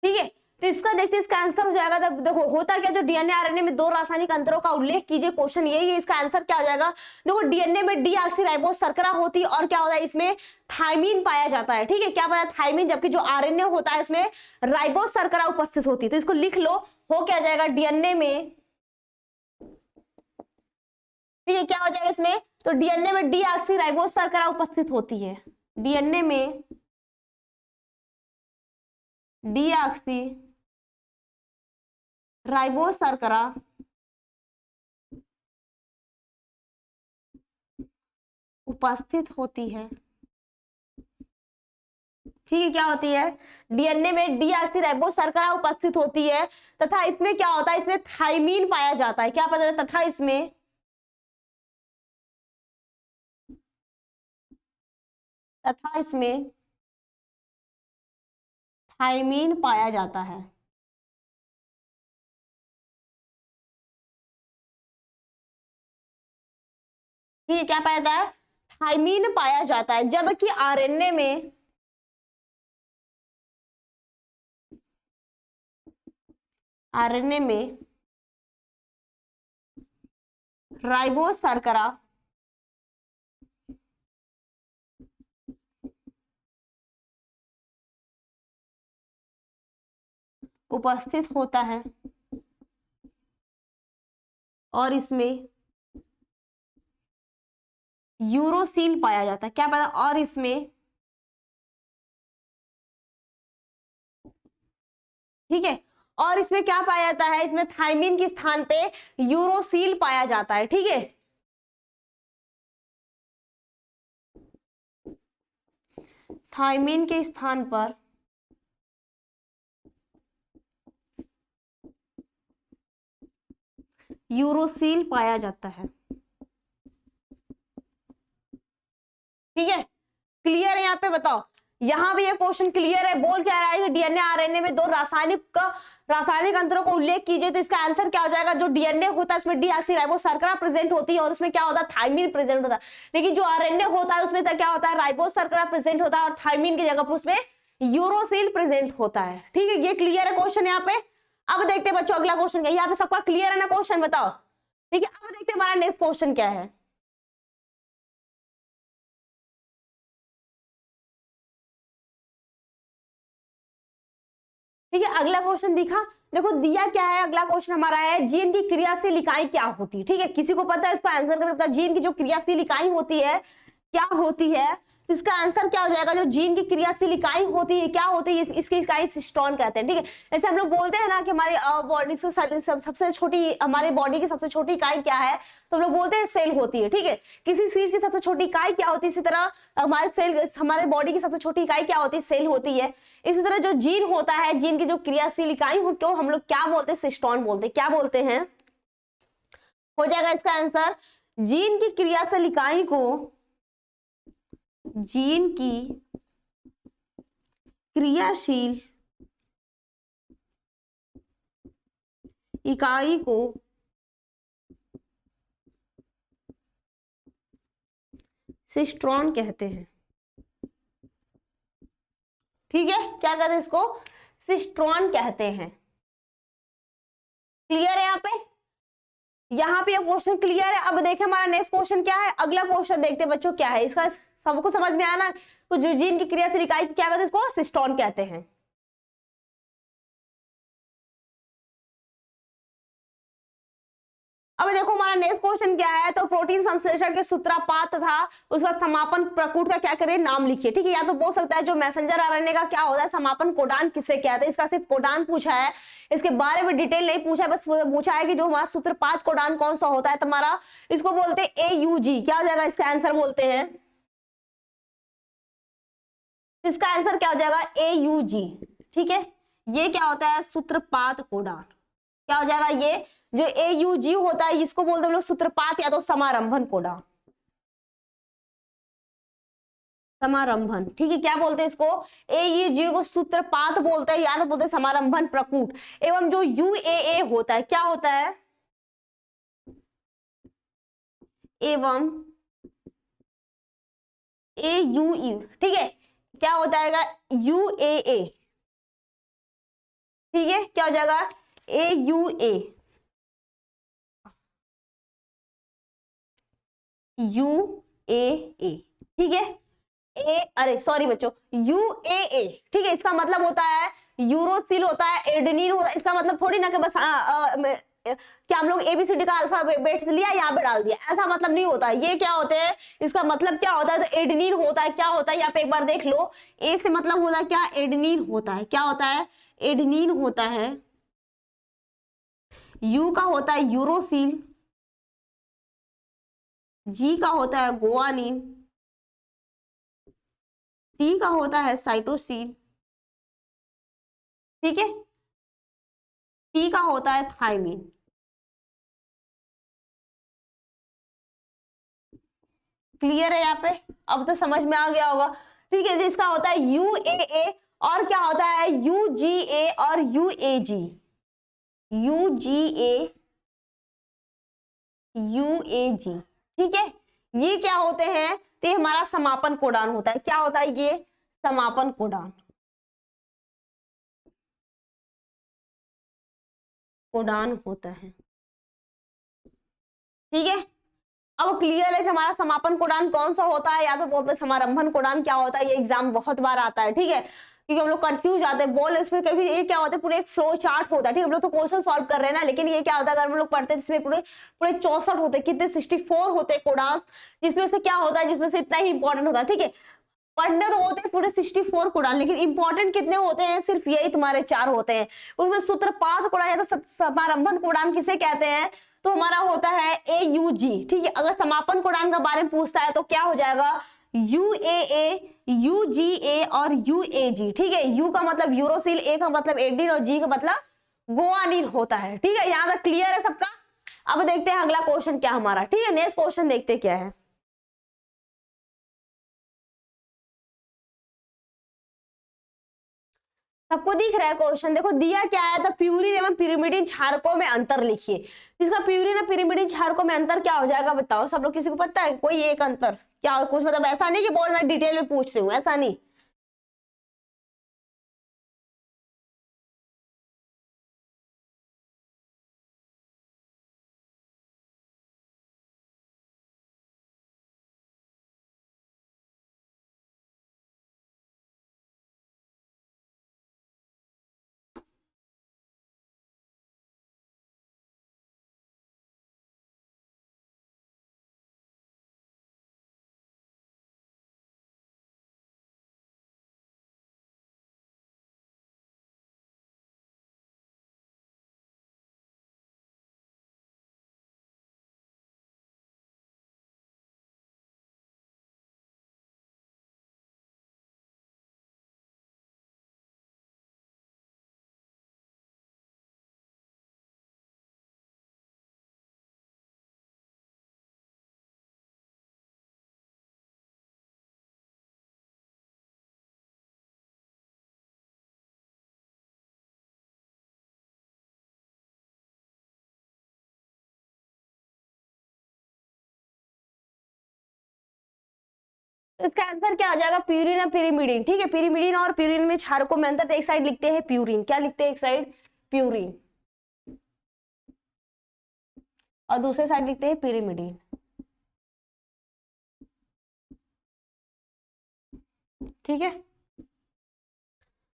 ठीक है, तो इसका देखते इसका आंसर हो जाएगा। तब देखो होता क्या, जो डीएनए आरएनए में दो रासायनिक अंतरों का उल्लेख कीजिए, क्वेश्चन यही है, इसका आंसर क्या हो जाएगा। देखो डीएनए में डीऑक्सीराइबोस शर्करा होती है और क्या होता है इसमें थायमीन पाया जाता है। ठीक है, क्या पाया, थायमीन, जबकि जो आरएनए होता है इसमें राइबोस शर्करा उपस्थित होती है। तो इसको लिख लो, हो क्या जाएगा डीएनए में। ठीक है, क्या हो जाएगा इसमें, तो डीएनए में डीऑक्सीराइबोस शर्करा उपस्थित होती है। डीएनए में डीऑक्सी राइबोस शर्करा उपस्थित होती है। ठीक है, क्या होती है, डीएनए में डीऑक्सीराइबोस शर्करा उपस्थित होती है तथा इसमें क्या होता है, इसमें थाइमीन पाया जाता है। क्या पता है, तथा इसमें थाइमीन पाया जाता है। ठीक है, क्या पाया जाता है, थाइमीन पाया जाता है, जबकि आरएनए में राइबोस शर्करा उपस्थित होता है और इसमें यूरोसिल पाया जाता है। क्या पता, और इसमें, ठीक है, और इसमें क्या पाया जाता है, इसमें थाइमीन के स्थान पे यूरोसिल पाया जाता है। ठीक है, थाइमीन के स्थान पर यूरोसिल पाया जाता है। ठीक है, क्लियर है यहाँ पे, बताओ यहां भी ये क्वेश्चन क्लियर है। बोल क्या रहा है कि डीएनए आरएनए में दो रासायनिक अंतरों को उल्लेख कीजिए, तो इसका आंसर क्या हो जाएगा, जो डीएनए होता है उसमें डीऑक्सीराइबोस शर्करा प्रेजेंट होती है और उसमें क्या होता है, थाइमीन प्रेजेंट होता है। लेकिन जो आरएनए होता है उसमें क्या होता है, राइबोस शर्करा प्रेजेंट होता है और थाइमीन की जगह पर उसमें यूरोसिल प्रेजेंट होता है। ठीक है, ये क्लियर है क्वेश्चन यहाँ पे। अब देखते हैं बच्चों अगला क्वेश्चन क्या है, यहाँ पे सबका क्लियर है ना क्वेश्चन, बताओ। ठीक है, अब देखते हैं हमारा नेक्स्ट क्वेश्चन क्या है। ठीक है, अगला क्वेश्चन दिखा, देखो दिया क्या है, अगला क्वेश्चन हमारा है जीन की क्रियाशील इकाई क्या होती है। ठीक है, किसी को पता है इसका आंसर कर सकता है, जीन की जो क्रियाशील इकाई होती है क्या होती है, तो इसका आंसर क्या हो जाएगा, जो जीन की क्रियाशील इकाई होती है क्या होती है, इसकी इकाई सिस्टोन कहते हैं। ठीक है, जैसे हम लोग बोलते हैं ना कि हमारे बॉडी से सबसे छोटी, हमारे बॉडी की सबसे छोटी इकाई क्या है, तो हम लोग बोलते हैं सेल होती है। ठीक है, किसी चीज की सबसे छोटी इकाई क्या होती है, इसी तरह हमारे बॉडी की सबसे छोटी इकाई क्या होती है, सेल होती है। इसी तरह जो जीन होता है, जीन की जो क्रियाशील इकाई को हम लोग क्या बोलते हैं, सिस्टोन बोलते हैं। क्या बोलते हैं, हो जाएगा इसका आंसर, जीन की क्रियाशील इकाई को, जीन की क्रियाशील इकाई को सिस्ट्रॉन कहते हैं। ठीक है, क्या कहते हैं इसको? सिस्ट्रॉन कहते हैं। क्लियर है यहाँ पे क्वेश्चन क्लियर है। अब देखें हमारा नेक्स्ट क्वेश्चन क्या है। अगला क्वेश्चन देखते हैं बच्चों क्या है इसका, सबको समझ में आना। तो यूजीन की क्रियाशील इकाई क्या कहते हैं इसको? सिस्टोन कहते हैं। अब देखो हमारा नेक्स्ट क्वेश्चन क्या है। तो प्रोटीन संश्लेषण के सूत्रपात तथा उसका समापन प्रकूट का क्या करें, नाम लिखिए। ठीक है, या तो बोल सकता है जो मैसेंजर आरएनए का क्या होता है, समापन कोडान किसे कहते हैं। इसका सिर्फ कोडान पूछा है, इसके बारे में डिटेल नहीं पूछा है, बस पूछा है कि जो हमारा सूत्रपात कोडान कौन सा होता है तुम्हारा, इसको बोलते हैं AUG। क्या हो जाएगा इसका आंसर? बोलते हैं इसका आंसर क्या हो जाएगा? AUG। ठीक है, ये क्या होता है? सूत्रपात कोडान। क्या हो जाएगा? ये जो AUG होता है इसको बोलते हैं हम लोग सूत्रपात या तो समारंभन कोडान, समारंभन। ठीक है, क्या बोलते हैं इसको? AUG को सूत्रपात बोलते हैं या तो बोलते हैं समारंभन प्रकूट। एवं जो UAA होता है, क्या होता है? एवं AUE। ठीक है, क्या होता है UAA। ठीक है, क्या हो जाएगा? AUA, UAA। ठीक है, अरे सॉरी बच्चों, UAA। ठीक है, इसका मतलब होता है यूरोसिल होता है, एडेनिन होता है। इसका मतलब थोड़ी ना कि बस क्या हम लोग ABCD का अल्फाबेट लिया यहाँ पे डाल दिया, ऐसा मतलब नहीं होता। ये क्या होते हैं, इसका मतलब क्या होता है? तो एडेनिन होता है। क्या होता है यहाँ पे एक बार देख लो, ए से मतलब होता है क्या? एडेनिन होता है। क्या होता है? एडेनिन होता है। यू का होता है यूरोसिल, जी का होता है गुआनिन, सी का होता है साइटोसिन। ठीक है, टी का होता है थायमिन। क्लियर है यहाँ पे? अब तो समझ में आ गया होगा। ठीक है, इसका होता है UAA और क्या होता है? UGA और UAG। UGA, UAG। ठीक है, ये क्या होते हैं? तो ये हमारा समापन कोडान होता है। क्या होता है ये? समापन कोडान, कोडान होता है। ठीक है, अब क्लियर है कि हमारा समापन कोडान कौन सा होता है, या तो बोलते हैं समारंभन कोडान क्या होता है। ये एग्जाम बहुत बार आता है। ठीक है, क्योंकि हम लोग कंफ्यूज आते हैं बोल इसमें, क्योंकि ये क्या होता है पूरे एक फ्लो चार्ट होता है। ठीक है, हम लोग तो क्वेश्चन सॉल्व कर रहे हैं ना, लेकिन ये क्या होता है अगर हम लोग पढ़ते हैं इसमें पूरे पूरे 64 होते हैं, कितने 64 होते हैं कोडान, जिसमें से क्या होता है, जिसमें से इतना ही इंपॉर्टेंट होता है। ठीक है, पढ़ने तो होते हैं पूरे 64 कोडान, लेकिन इंपॉर्टेंट कितने होते हैं? सिर्फ यही तुम्हारे 4 होते हैं। उसमें सूत्रपात कोडान या तो समारंभन कोडान किसे कहते हैं? तो हमारा होता है AUG। ठीक है, अगर समापन कोडान के बारे में पूछता है तो क्या हो जाएगा? UAA, UGA और UAG। ठीक है, U का मतलब यूरोसिल, A का मतलब एडिन और G का मतलब गोआनिन होता है। ठीक है, यहां तक क्लियर है सबका? अब देखते हैं अगला क्वेश्चन क्या हमारा। ठीक है, नेक्स्ट क्वेश्चन देखते क्या है। सबको दिख रहा है क्वेश्चन? देखो दिया क्या है, तो प्यूरिन एवं पिरिमिडिन क्षारकों में अंतर लिखिए। इसका प्यूरिन और पिरिमिडिन क्षारकों में अंतर क्या हो जाएगा बताओ सब लोग, किसी को पता है? कोई एक अंतर क्या? कुछ मतलब ऐसा नहीं कि बोल मैं डिटेल में पूछ रही हूँ, ऐसा नहीं। इसका आंसर क्या आ जाएगा, प्यूरिन और पिरिमिडीन। ठीक है, पिरिमिडीन और प्यूरिन में क्षारकों में अंतर, तो एक साइड लिखते हैं प्यूरिन, क्या लिखते हैं एक साइड प्यूरिन, और दूसरे साइड लिखते हैं पिरिमिडीन। ठीक है,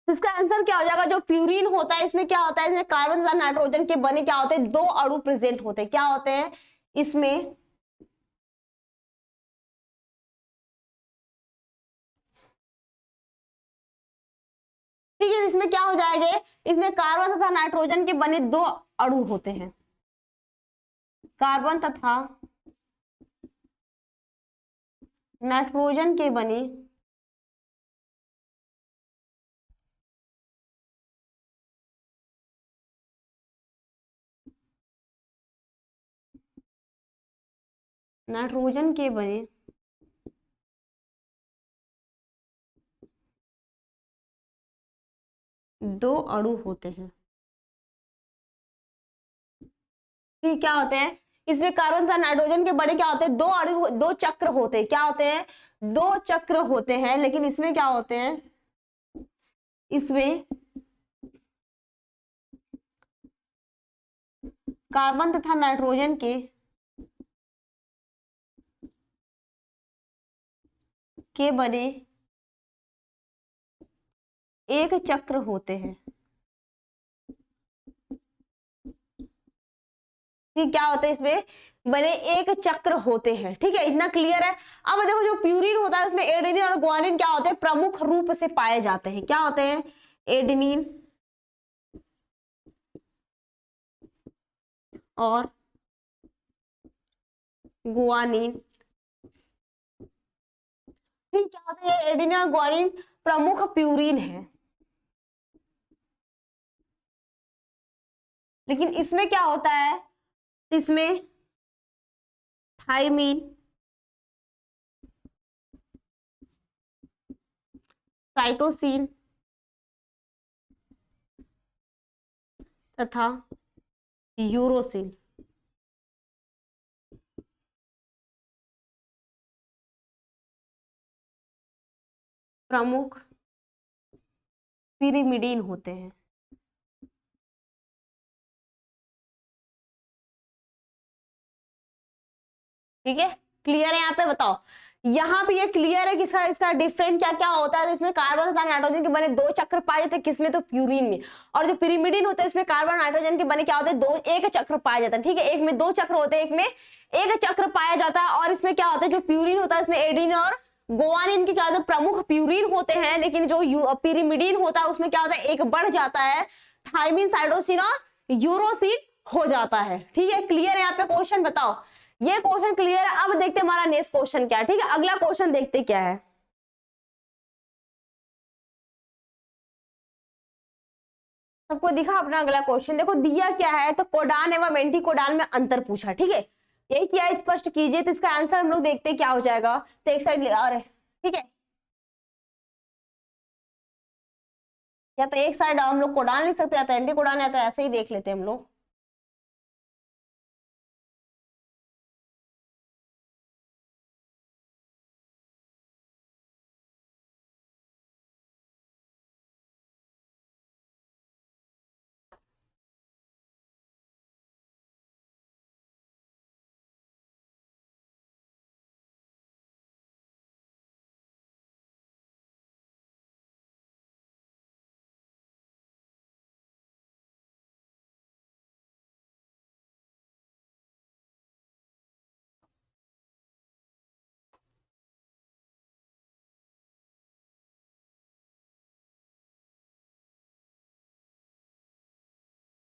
इसका आंसर क्या हो जाएगा, जो प्यूरिन होता है इसमें क्या होता है, इसमें कार्बन तथा नाइट्रोजन के बने क्या होते हैं, 2 अणु प्रेजेंट होते हैं। क्या होते हैं इसमें, ठीक है, इसमें क्या हो जाएगा, इसमें कार्बन तथा नाइट्रोजन के बने 2 अणु होते हैं, कार्बन तथा नाइट्रोजन के बने नाइट्रोजन के बने 2 अणु होते हैं। ठीक, क्या होते हैं इसमें कार्बन तथा नाइट्रोजन के बड़े क्या होते हैं, 2 अणु, 2 चक्र होते हैं। क्या होते हैं, 2 चक्र होते हैं, लेकिन इसमें क्या होते हैं, इसमें कार्बन तथा नाइट्रोजन के बने एक चक्र होते हैं। ठीक, क्या होते हैं इसमें बने एक चक्र होते हैं। ठीक है, इतना क्लियर है। अब देखो जो प्यूरिन होता है उसमें एडेनिन और ग्वानिन क्या होते हैं, प्रमुख रूप से पाए जाते हैं। क्या होते हैं, एडेनिन और ग्वानिन। ठीक, क्या होते हैं, एडेनिन और ग्वानिन प्रमुख प्यूरिन है। लेकिन इसमें क्या होता है, इसमें थायमीन, साइटोसिन तथा यूरोसिन प्रमुख पिरिमिडीन होते हैं। ठीक है, क्लियर है यहाँ पे, बताओ यहाँ पे ये क्लियर है कि इसका डिफरेंट क्या क्या होता है। तो इसमें कार्बन तथा नाइट्रोजन के बने 2 चक्र पाए जाते हैं, किसमें, तो प्यूरिन में। और जो पिरिमिडीन होता है इसमें कार्बन नाइट्रोजन के बने क्या होते हैं, एक चक्र पाया जाता है। ठीक है, एक में 2 चक्र होते हैं, एक में एक चक्र पाया जाता है। और इसमें क्या होता है, जो प्यूरिन होता है इसमें एडिन और गोवानिन के क्या होते हैं, प्रमुख प्यूरिन होते हैं। लेकिन जो पिरिमिडीन होता है उसमें क्या होता है, एक बढ़ जाता है, थायमीन, साइटोसिन और यूरोसिन हो जाता है। ठीक है, क्लियर है यहाँ पे, क्वेश्चन बताओ, ये क्वेश्चन क्लियर है। अब देखते हैं हमारा नेक्स्ट क्वेश्चन क्या है। ठीक है, अगला क्वेश्चन देखते क्या है। सबको दिखा अपना अगला क्वेश्चन, देखो दिया क्या है, तो कोडान एवं एंटी कोडान में अंतर पूछा। ठीक है, यही क्या स्पष्ट कीजिए, तो इसका आंसर हम लोग देखते हैं क्या हो जाएगा। तो एक साइड आ रहे, ठीक है, या तो एक साइड हम लोग कोडान लिख सकते हैं, या तो एंटी कोडान, या तो ऐसे ही देख लेते हैं हम लोग।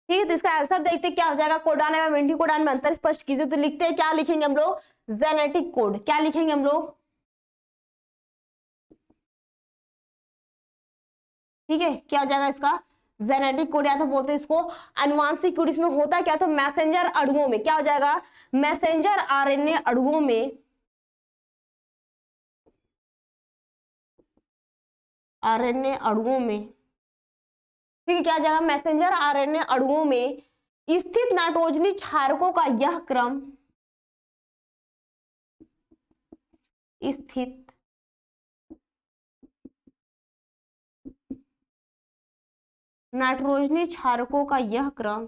ठीक है, तो इसका आंसर देखते क्या हो जाएगा, कोडान एवं एंटी कोडान में अंतर स्पष्ट कीजिए। तो लिखते हैं, क्या लिखेंगे हम लोग, जेनेटिक कोड। क्या लिखेंगे हम लोग, ठीक है, क्या हो जाएगा इसका जेनेटिक कोड, या तो बोलते हैं इसको अनुवांशिक कोड। इसमें होता क्या, तो मैसेंजर अणुओं में क्या हो जाएगा, मैसेंजर आरएनए अणुओं में, आरएनए अणुओं में, ठीक है, क्या हो जाएगा, मैसेंजर आरएनए अणुओं में स्थित नाइट्रोजनी क्षारकों का यह क्रम, स्थित नाइट्रोजनी क्षारकों का यह क्रम,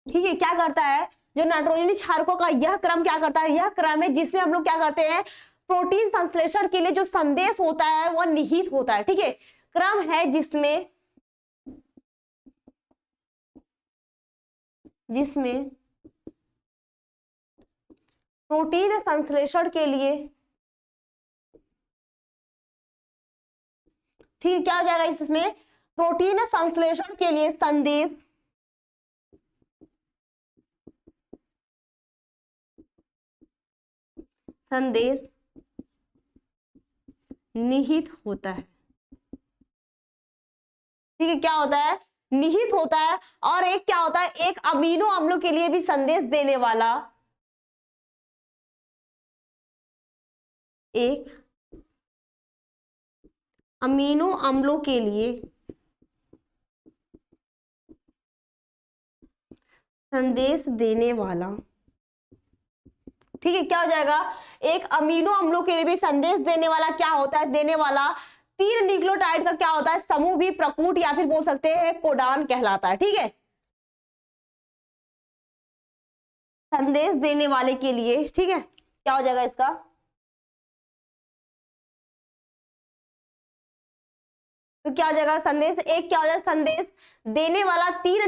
ठीक है, क्या करता है, जो नाइट्रोजनी क्षारकों का यह क्रम क्या करता है, यह क्रम है जिसमें हम लोग क्या करते हैं, प्रोटीन संश्लेषण के लिए जो संदेश होता है वह निहित होता है। ठीक है, क्रम है जिसमें प्रोटीन संश्लेषण के लिए, ठीक है, क्या हो जाएगा इसमें, प्रोटीन संश्लेषण के लिए संदेश निहित होता है। ठीक है, क्या होता है, निहित होता है। और एक क्या होता है, एक अमीनो अम्लों के लिए भी संदेश देने वाला, एक अमीनो अम्लों के लिए संदेश देने वाला, ठीक है, क्या हो जाएगा, एक अमीनो अम्लों के लिए भी संदेश देने वाला क्या होता है, देने वाला 3 न्यूक्लियोटाइड का क्या होता है, समूह भी प्रकूट या फिर बोल सकते हैं कोडान कहलाता है। ठीक है, संदेश देने वाले के लिए, ठीक है, क्या हो जाएगा इसका, तो क्या हो जाएगा, संदेश एक क्या हो जाएगा, संदेश देने वाला 3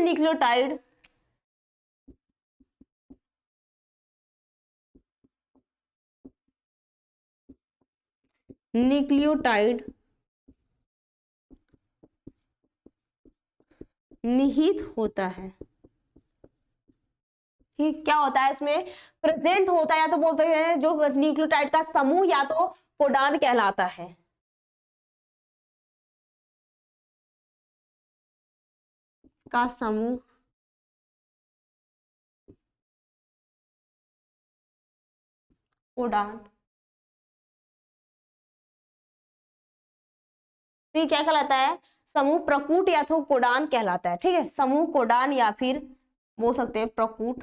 न्यूक्लियोटाइड निहित होता है। ठीक, क्या होता है इसमें, प्रेजेंट होता है, या तो बोलते हैं जो न्यूक्लियोटाइड का समूह या तो कोडान कहलाता है। का समूह कोडान, तो ये क्या कहलाता है, समूह प्रकूट या तो कोडान कहलाता है। ठीक है, समूह कोडान या फिर बोल सकते हैं प्रकूट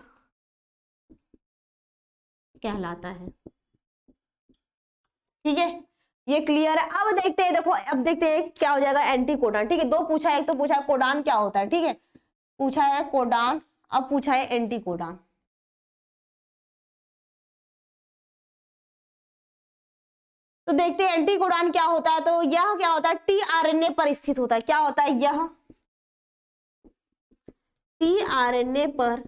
कहलाता है। ठीक है, ये क्लियर है। अब देखते हैं, देखो अब देखते हैं क्या हो जाएगा, एंटी कोडान। ठीक है, 2 पूछा है, एक तो पूछा है कोडान क्या होता है, ठीक है, पूछा है कोडान, अब पूछा है एंटी कोडान। तो देखते हैं एंटी कोडान क्या होता है। तो यह क्या होता है, टीआरएनए पर स्थित होता है। क्या होता है, यह टीआरएनए पर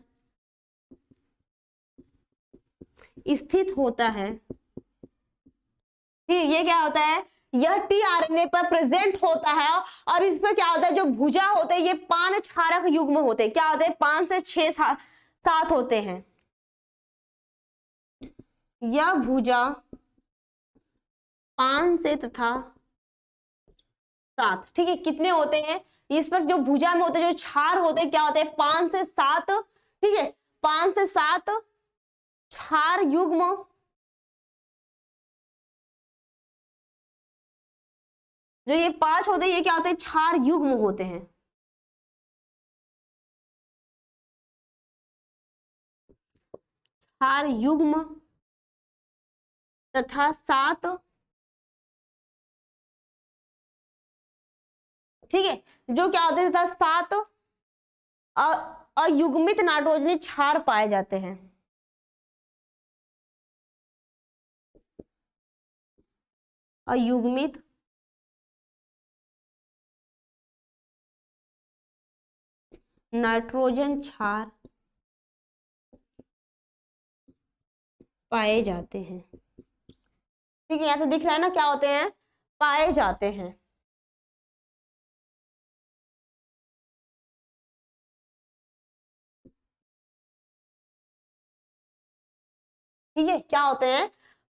स्थित होता है। ठीक, ये क्या होता है, यह टीआरएनए पर प्रेजेंट होता है। और इस पर क्या होता है, जो भुजा होते हैं ये 5 क्षारक युग्म होते हैं। क्या होते हैं, 5 से 6 7 होते हैं। यह भुजा 5 से तथा 7, ठीक है, कितने होते हैं, इस पर जो भुजा में होते हैं, जो क्षार होते हैं, क्या होते हैं, 5 से 7, ठीक है, 5 से 7 क्षार युग्म जो ये 5 होते हैं, ये क्या होते हैं, क्षार युग्म होते हैं। क्षार युग्म तथा 7, ठीक है, जो क्या होते हैं, तथा 7 अयुग्मित नाइट्रोजनी क्षार पाए जाते हैं। अयुग्मित नाइट्रोजन क्षार पाए जाते हैं। ठीक है, यहाँ तो दिख रहा है ना, क्या होते हैं, पाए जाते हैं। ठीक है, क्या होते हैं,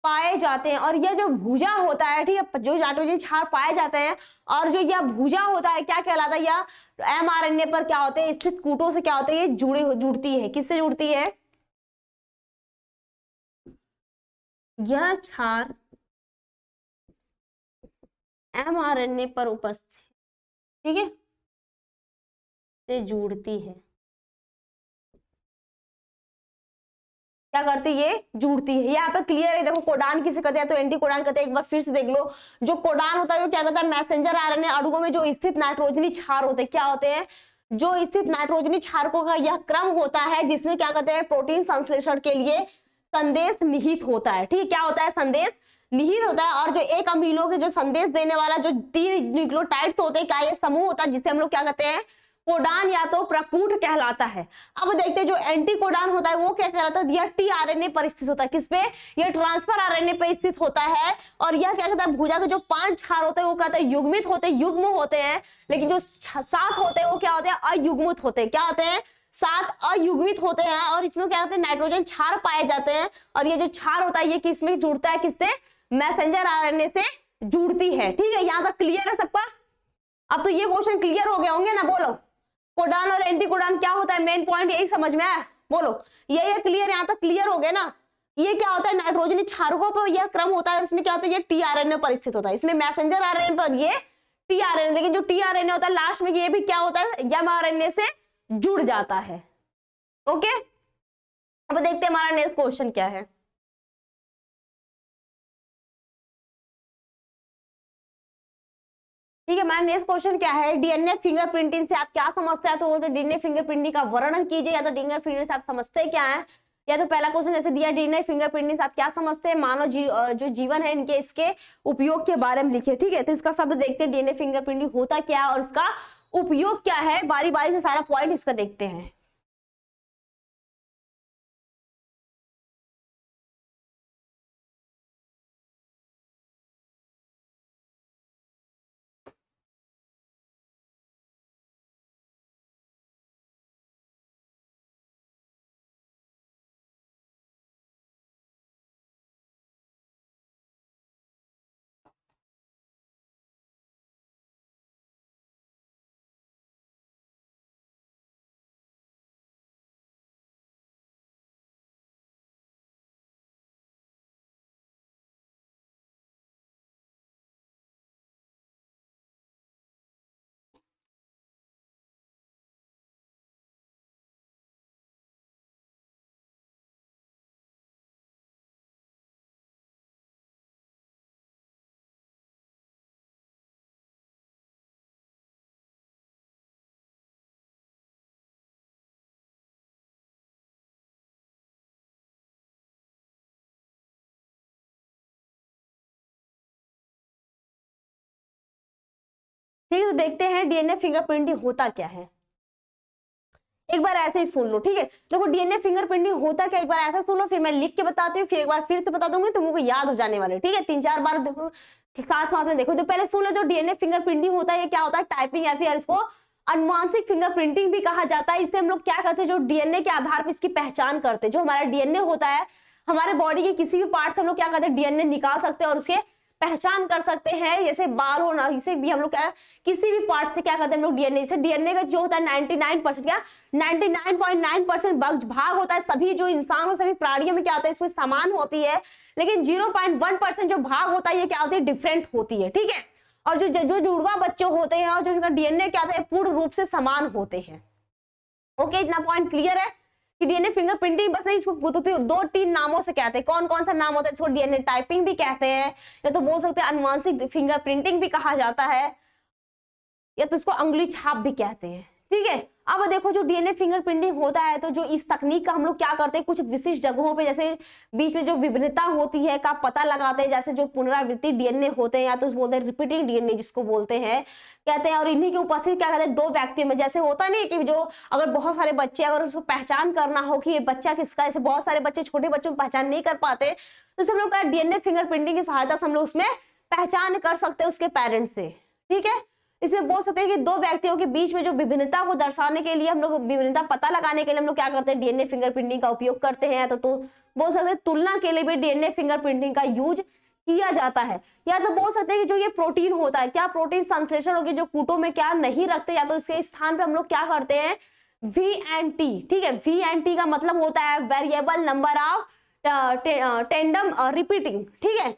पाए जाते हैं। और यह जो भुजा होता है, ठीक है, जो नाइट्रोजन क्षार पाए जाते हैं, और जो यह भुजा होता है क्या कहलाता है, यह एमआरएनए पर क्या होते हैं, स्थित कूटों से क्या होते हैं, ये जुड़ती है। किससे जुड़ती है, यह क्षार एमआरएनए पर उपस्थित, ठीक है, से जुड़ती है। क्या करती है, ये जुड़ती है। यहाँ पे क्लियर है, देखो कोडान किसे कहते हैं, तो एंटी कोडान कहते हैं। एक बार फिर से देख लो, जो कोडान होता है वो क्या करता है, मैसेंजर आरएनए अणुओं में जो स्थित नाइट्रोजनी क्षार होते हैं, क्या होते हैं, जो स्थित नाइट्रोजनी क्षारकों का यह क्रम होता है जिसमें क्या कहते हैं, प्रोटीन संश्लेषण के लिए संदेश निहित होता है। ठीक है, क्या होता है, संदेश निहित होता है। और जो एक अमीनो के जो संदेश देने वाला जो 3 न्यूक्लियोटाइड्स होते हैं, क्या ये समूह होता है जिसे हम लोग क्या कहते हैं, कोडान या तो प्रकूट कहलाता है। अब देखते हैं जो एंटी कोडान होता है वो क्या कहलाता है, यह टीआरएनए पर स्थित होता है। किस पे, यह ट्रांसफर आरएनए पे स्थित होता है। और यह क्या कहता है, भुजा के जो 5 क्षार होते हैं वो कहते हैं युग्मित होते हैं, युग्म होते हैं। लेकिन जो 7 होते हैं वो क्या होते हैं, अयुग्मित होते हैं। क्या होते हैं, 7 अयुग्मित होते हैं। और इसमें क्या होते हैं, नाइट्रोजन क्षार पाए जाते हैं। और ये जो क्षार होता है ये किसमें जुड़ता है, किससे, मैसेंजर आरएनए से जुड़ती है। ठीक है, यहां तक क्लियर है सबका। अब तो ये क्वेश्चन क्लियर हो गए होंगे ना, बोलो कोडान और एंटी कोडान क्या होता है, मेन पॉइंट यही समझ में आया, बोलो ये क्लियर, यहाँ तक क्लियर हो गया ना। ये क्या होता है, नाइट्रोजनी क्षारकों पर यह क्रम होता है, इसमें क्या होता है, ये टीआरएनए पर स्थित होता है। इसमें मैसेंजर आरएनए पर ये टीआरएनए, लेकिन जो टीआरएनए होता है लास्ट में ये भी क्या होता है, एमआरएनए से जुड़ जाता है। ओके, अब देखते हैं हमारा नेक्स्ट क्वेश्चन क्या है। ठीक है, हमारा नेक्स्ट क्वेश्चन क्या है, डीएनए फिंगरप्रिंटिंग से आप क्या समझते हैं, तो डीएनए फिंगरप्रिंटिंग का वर्णन कीजिए। या तो डीएनए फिंगरप्रिंटिंग से आप समझते क्या है, या तो पहला क्वेश्चन जैसे दिया, डीएनए फिंगरप्रिंटिंग से आप क्या समझते हैं, मानव जो जीवन है इनके इसके उपयोग के बारे में लिखिए। ठीक है, तो इसका शब्द देखते हैं, डीएनए फिंगरप्रिंटिंग होता क्या है और इसका उपयोग क्या है, बारी बारी से सारा पॉइंट इसका देखते हैं। ठीक है, तो देखते हैं डीएनए फिंगरप्रिंटिंग होता क्या है। एक बार ऐसे ही सुन लो। ठीक है, देखो डीएनए फिंगरप्रिंटिंग होता क्या, एक बार ऐसा सुन लो, फिर मैं लिख के बताती हूँ, फिर एक बार फिर से बता दूंगी, तुमको याद हो जाने वाले। ठीक है, 3-4 बार देखो, साथ साथ में देखो। तो पहले सुन लो, जो डीएनए फिंगरप्रिंटिंग होता है ये क्या होता है, टाइपिंग या फिर इसको अनुवांशिक फिंगरप्रिंटिंग भी कहा जाता है। इससे हम लोग क्या करते हैं, जो डीएनए के आधार पर इसकी पहचान करते हैं। जो हमारा डीएनए होता है, हमारे बॉडी के किसी भी पार्ट से हम लोग क्या करते हैं, डीएनए निकाल सकते हैं और उसके पहचान कर सकते हैं। जैसे बाल होना, इसे भी हम लोग क्या, किसी भी पार्ट से क्या करते हैं हम लोग डीएनए से, डीएनए का जो होता है 99% क्या 99.9% भाग होता है। सभी जो इंसान और सभी प्राणियों में क्या होता है, इसमें समान होती है। लेकिन 0.1% जो भाग होता है ये क्या होती है, डिफरेंट होती है। ठीक है, और जो जो जुड़वा बच्चे होते हैं और जो उनका डीएनए क्या होता है, पूर्ण रूप से समान होते हैं। ओके, इतना पॉइंट क्लियर है कि डीएनए फिंगरप्रिंटिंग बस नहीं, इसको 2-3 नामों से कहते हैं। कौन कौन सा नाम होता है, इसको डीएनए टाइपिंग भी कहते हैं, या तो बोल सकते हैं अनुवांशिक फिंगरप्रिंटिंग भी कहा जाता है, या तो इसको अंगुली छाप भी कहते हैं। ठीक है, अब देखो जो डीएनए फिंगरप्रिंटिंग होता है, तो जो इस तकनीक का हम लोग क्या करते हैं, कुछ विशिष्ट जगहों पे जैसे बीच में जो विभिन्नता होती है का पता लगाते हैं। जैसे जो पुनरावृत्ति डीएनए होते हैं, या तो बोलते हैं रिपीटिंग डीएनए जिसको बोलते हैं कहते हैं। और इन्हीं की उपस्थिति क्या कहते हैं, 2 व्यक्तियों में। जैसे होता नहीं कि जो अगर बहुत सारे बच्चे, अगर उसको पहचान करना हो कि ये बच्चा किसका, ऐसे बहुत सारे बच्चे छोटे बच्चों को पहचान नहीं कर पाते, तो हम लोग डीएनए फिंगरप्रिंटिंग की सहायता से हम लोग उसमें पहचान कर सकते हैं उसके पेरेंट्स से। ठीक है, इसमें बोल सकते हैं कि 2 व्यक्तियों के बीच में जो विभिन्नता को दर्शाने के लिए हम लोग, विभिन्नता पता लगाने के लिए हम लोग क्या करते हैं, डीएनए फिंगरप्रिंटिंग का उपयोग करते हैं। तो बोल सकते हैं तुलना के लिए भी डीएनए फिंगरप्रिंटिंग का यूज किया जाता है। या तो बोल सकते हैं कि जो ये प्रोटीन होता है, क्या प्रोटीन संश्लेषण होगी जो कूटों में क्या नहीं रखते, या तो इसके स्थान पे हम लोग क्या करते हैं, VNT। ठीक है, VNT का मतलब होता है variable number of tandem repeating. ठीक है,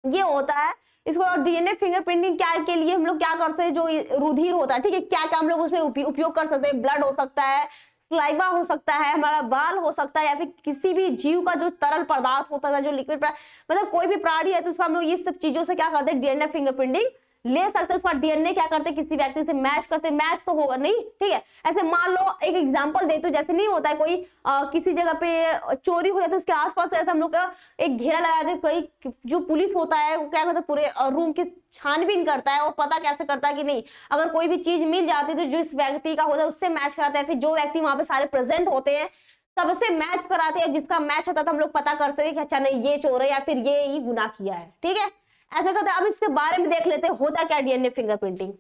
ये होता है इसको। डीएनए फिंगरप्रिंटिंग क्या के लिए हम लोग क्या करते हैं, जो रुधिर होता है, ठीक है, क्या क्या हम लोग उसमें उपयोग कर सकते हैं, ब्लड हो सकता है, स्लाइवा हो सकता है, हमारा बाल हो सकता है, या फिर किसी भी जीव का जो तरल पदार्थ होता है, जो लिक्विड, मतलब कोई भी प्राणी है तो उसका हम लोग ये सब चीजों से क्या करते हैं, डीएनए फिंगरप्रिंटिंग ले सकते हैं। उसका डीएनए क्या करते हैं, किसी व्यक्ति से मैच करते, मैच तो होगा नहीं, ठीक है। ऐसे मान लो एक एग्जांपल देती हूँ, जैसे नहीं होता है कोई किसी जगह पे चोरी हो जाती है, उसके आसपास रहता हम लोग का एक घेरा लगा के, कोई जो पुलिस होता है वो क्या करता है, पूरे रूम की छानबीन करता है और पता कैसे करता है कि नहीं, अगर कोई भी चीज मिल जाती है तो जिस व्यक्ति का होता है उससे मैच कराता है, फिर जो व्यक्ति वहां पे सारे प्रेजेंट होते हैं सबसे मैच कराते हैं, जिसका मैच होता है तो हम लोग पता करते हैं कि अच्छा नहीं ये चोर है या फिर ये ही गुनाह किया है, ठीक है, ऐसे करते हैं। अब इसके बारे में देख लेते हैं होता क्या डीएनए फिंगरप्रिंटिंग।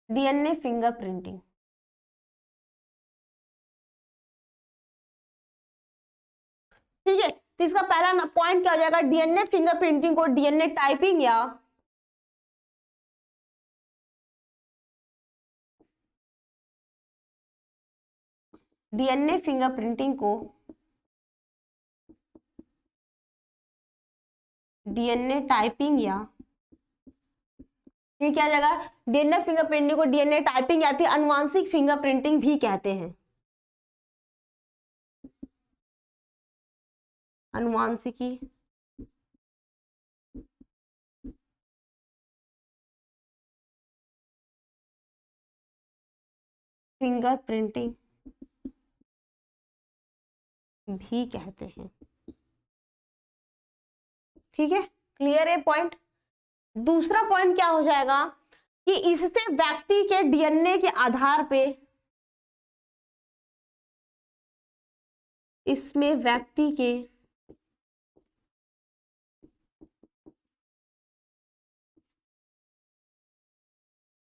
डीएनए फिंगरप्रिंटिंग, ठीक है, तो इसका पहला पॉइंट क्या हो जाएगा, डीएनए फिंगरप्रिंटिंग को डीएनए टाइपिंग या डीएनए फिंगरप्रिंटिंग को डीएनए टाइपिंग या ये क्या जाएगा, डीएनए फिंगरप्रिंटिंग को डीएनए टाइपिंग या फिर आनुवांशिक फिंगरप्रिंटिंग भी कहते हैं। अनुवांशिकी फिंगरप्रिंटिंग भी कहते हैं, ठीक है, क्लियर है पॉइंट। दूसरा पॉइंट क्या हो जाएगा कि इससे व्यक्ति के डीएनए के आधार पे, इसमें व्यक्ति के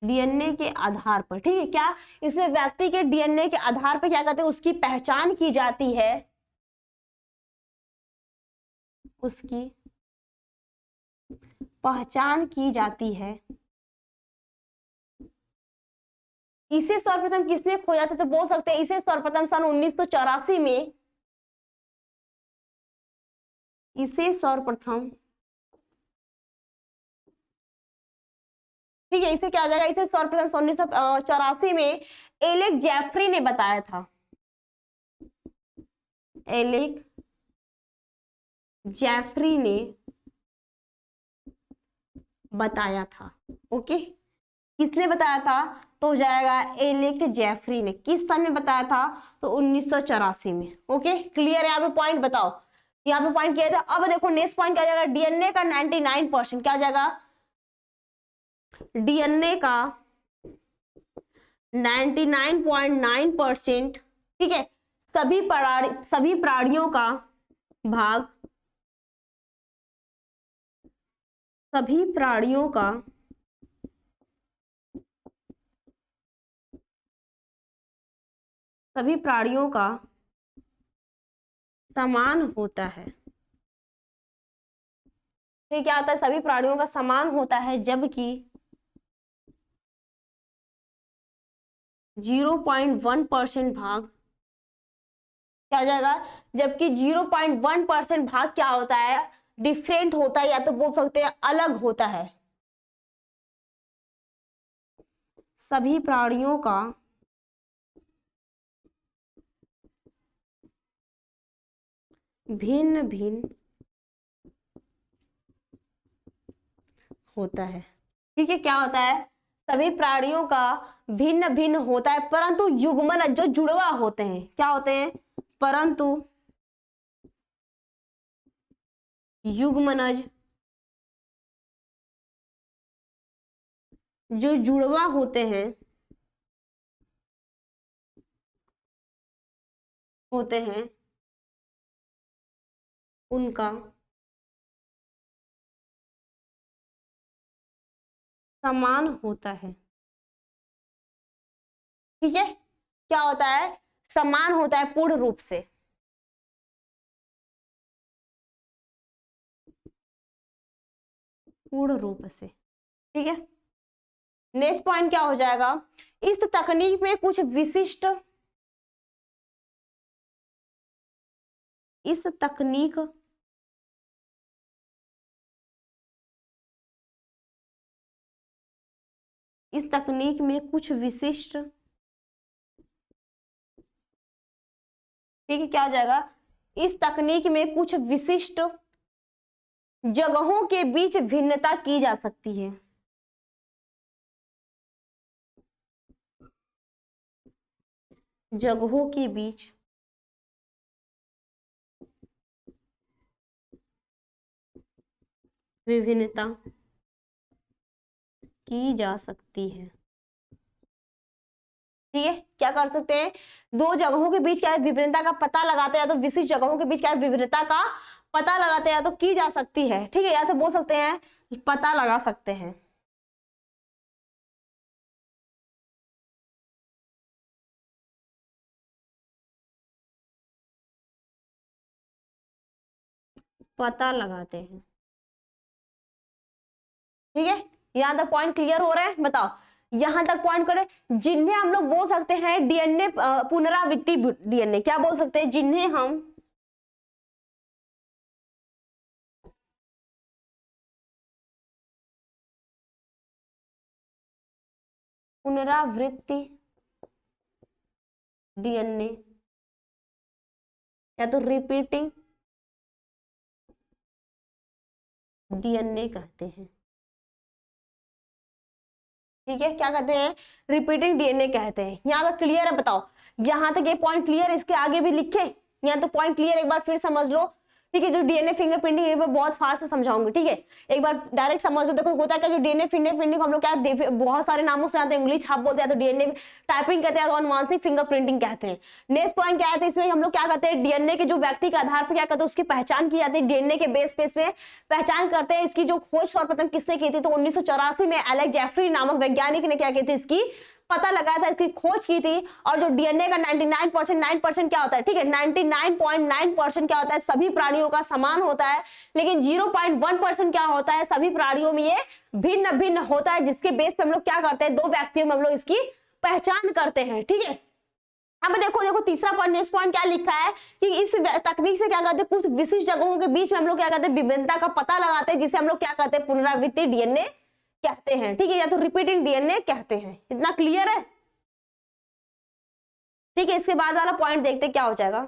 डीएनए के आधार पर, ठीक है, क्या इसमें व्यक्ति के डीएनए के आधार पर क्या कहते हैं, उसकी पहचान की जाती है, उसकी पहचान की जाती है। इसे सर्वप्रथम किसने खोजा था, तो बोल सकते हैं इसे सर्वप्रथम सन 1984 में, इसे सर्वप्रथम, ठीक है, इसे क्या आ जाएगा, इसे सर्वप्रथम 1984 में एलेक जेफरी ने बताया था, एलेक जेफरी ने बताया था, ओके, किसने बताया था, तो हो जाएगा एलेक जेफरी ने, किस सन में बताया था, तो 1984 में, ओके, क्लियर है, यहाँ पे पॉइंट बताओ, यहाँ पे पॉइंट किया था। अब देखो नेक्स्ट पॉइंट क्या जाएगा, डीएनए का 99% क्या जाएगा, डीएनए का 99.9%, ठीक है, सभी प्राणियों का भाग, सभी प्राणियों का सभी प्राणियों का समान होता है, ये क्या होता है, सभी प्राणियों का समान होता है, जबकि 0.1% भाग क्या हो जाएगा, जबकि 0.1% भाग क्या होता है, डिफरेंट होता है, या तो बोल सकते हैं अलग होता है, सभी प्राणियों का भिन्न भिन्न होता है, ठीक है, क्या होता है, सभी प्राणियों का भिन्न भिन्न होता है, परंतु युग्मन जो जुड़वा होते हैं क्या होते हैं, परंतु युग्मनज जो जुड़वा होते हैं उनका समान होता है, ठीक है, क्या होता है, समान होता है पूर्ण रूप से, पूर्ण रूप से, ठीक है। नेक्स्ट पॉइंट क्या हो जाएगा, इस तकनीक में कुछ विशिष्ट, इस तकनीक इस तकनीक में कुछ विशिष्ट, ठीक है, क्या हो जाएगा, इस तकनीक में कुछ विशिष्ट जगहों के बीच भिन्नता की जा सकती है। जगहों के बीच विभिन्नता की जा सकती है। ठीक है, क्या कर सकते हैं, दो जगहों के बीच क्या है विभिन्नता का पता लगाते हैं, या तो विशिष्ट जगहों के बीच क्या है विभिन्नता का पता लगाते हैं, या तो की जा सकती है। ठीक है, या तो बोल सकते हैं पता लगा सकते हैं। पता लगाते हैं। ठीक है, यहां तक पॉइंट क्लियर हो रहा है, बताओ यहां तक पॉइंट करें, जिन्हें हम लोग बोल सकते हैं डीएनए पुनरावृत्ति डीएनए, क्या बोल सकते हैं, जिन्हें हम पुनरावृत्ति डीएनए या तो रिपीटिंग डीएनए कहते हैं। ठीक है, क्या कहते हैं, रिपीटिंग डीएनए कहते हैं। यहां तक क्लियर है, बताओ यहां तक ये पॉइंट क्लियर, इसके आगे भी लिखे, यहां तो पॉइंट क्लियर, एक बार फिर समझ लो। ठीक है, जो डीएनए फिंगरप्रिंटिंग है मैं बहुत फास्ट से समझाऊंगी। ठीक है, एक बार डायरेक्ट समझ लो। देखो होता है क्या, जो डीएनए फिंगरप्रिंटिंग हम लोग क्या बहुत सारे नामों से आते हैं, उंगली छाप बोलते हैं, तो डीएनए टाइपिंग कहते हैं, तो अनुवांशिक फिंगरप्रिंटिंग कहते हैं। नेक्स्ट पॉइंट क्या है, इसमें हम लोग क्या कहते हैं, डीएनए के जो व्यक्ति के आधार पर क्या कहते हैं उसकी पहचान की जाती है, डीएनए के बेस पे पहचान करते हैं। इसकी जो खोज सर्वप्रथम किसने की थी, तो 1984 में एलेक्स जेफरी नामक वैज्ञानिक ने क्या की थी, इसकी पता लगाया था, इसकी खोज की थी। और जो डीएनए का 99.9% क्या होता है, ठीक है, 99.9% क्या होता है, सभी प्राणियों का समान होता है, लेकिन 0.1% क्या होता है, सभी प्राणियों में ये भिन्न भिन्न होता है, जिसके बेस पे हम लोग क्या करते हैं, दो व्यक्तियों में हम लोग इसकी पहचान करते हैं। ठीक है, अब देखो तीसरा पॉइंट, नेक्स्ट पॉइंट क्या लिखा है कि इस तकनीक से क्या करते हैं, कुछ विशिष्ट जगहों के बीच में हम लोग क्या करते हैं, विभिन्नता का पता लगाते हैं, जिसे हम लोग क्या कहते हैं, पुनरावृत्ति डीएनए कहते हैं। ठीक है, या तो रिपीटिंग डीएनए कहते हैं। इतना क्लियर है। ठीक है, इसके बाद वाला पॉइंट देखते क्या हो जाएगा।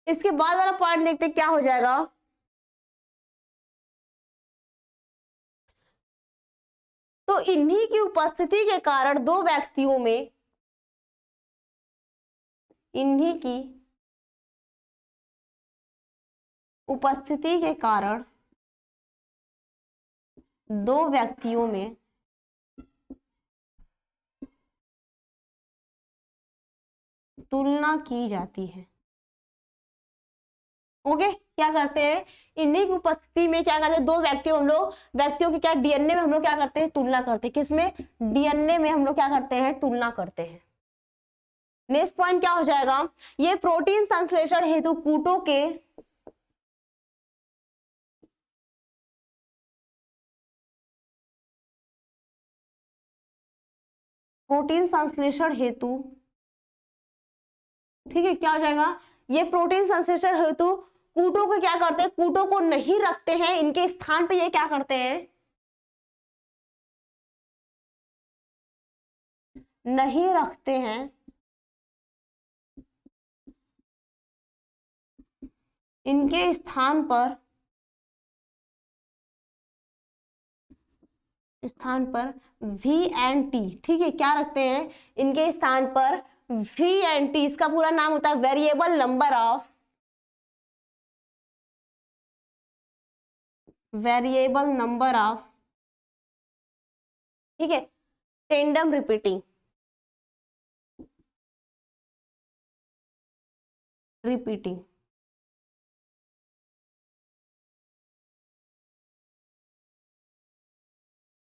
इसके बाद वाला पॉइंट देखते क्या हो जाएगा। तो इन्हीं की उपस्थिति के कारण दो व्यक्तियों में, इन्हीं की उपस्थिति के कारण दो व्यक्तियों में तुलना की जाती है। ओके, क्या करते हैं, इन्हीं की उपस्थिति में क्या करते हैं, दो व्यक्तियों के क्या डीएनए में हम लोग क्या करते हैं, तुलना करते हैं। किसमें, डीएनए में हम लोग क्या करते हैं, तुलना करते हैं। नेक्स्ट पॉइंट क्या हो जाएगा, ये प्रोटीन संश्लेषण हेतु कूटों के प्रोटीन संश्लेषण हेतु, ठीक है, क्या हो जाएगा, ये प्रोटीन संश्लेषण हेतु कूटों को क्या करते हैं, कूटों को नहीं रखते हैं, इनके स्थान पे ये क्या करते हैं, नहीं रखते हैं, इनके स्थान पर स्थान पर VNT, ठीक है, क्या रखते हैं इनके स्थान पर VNT, इसका पूरा नाम होता है वेरिएबल नंबर ऑफ, ठीक है, टेंडम रिपीटिंग,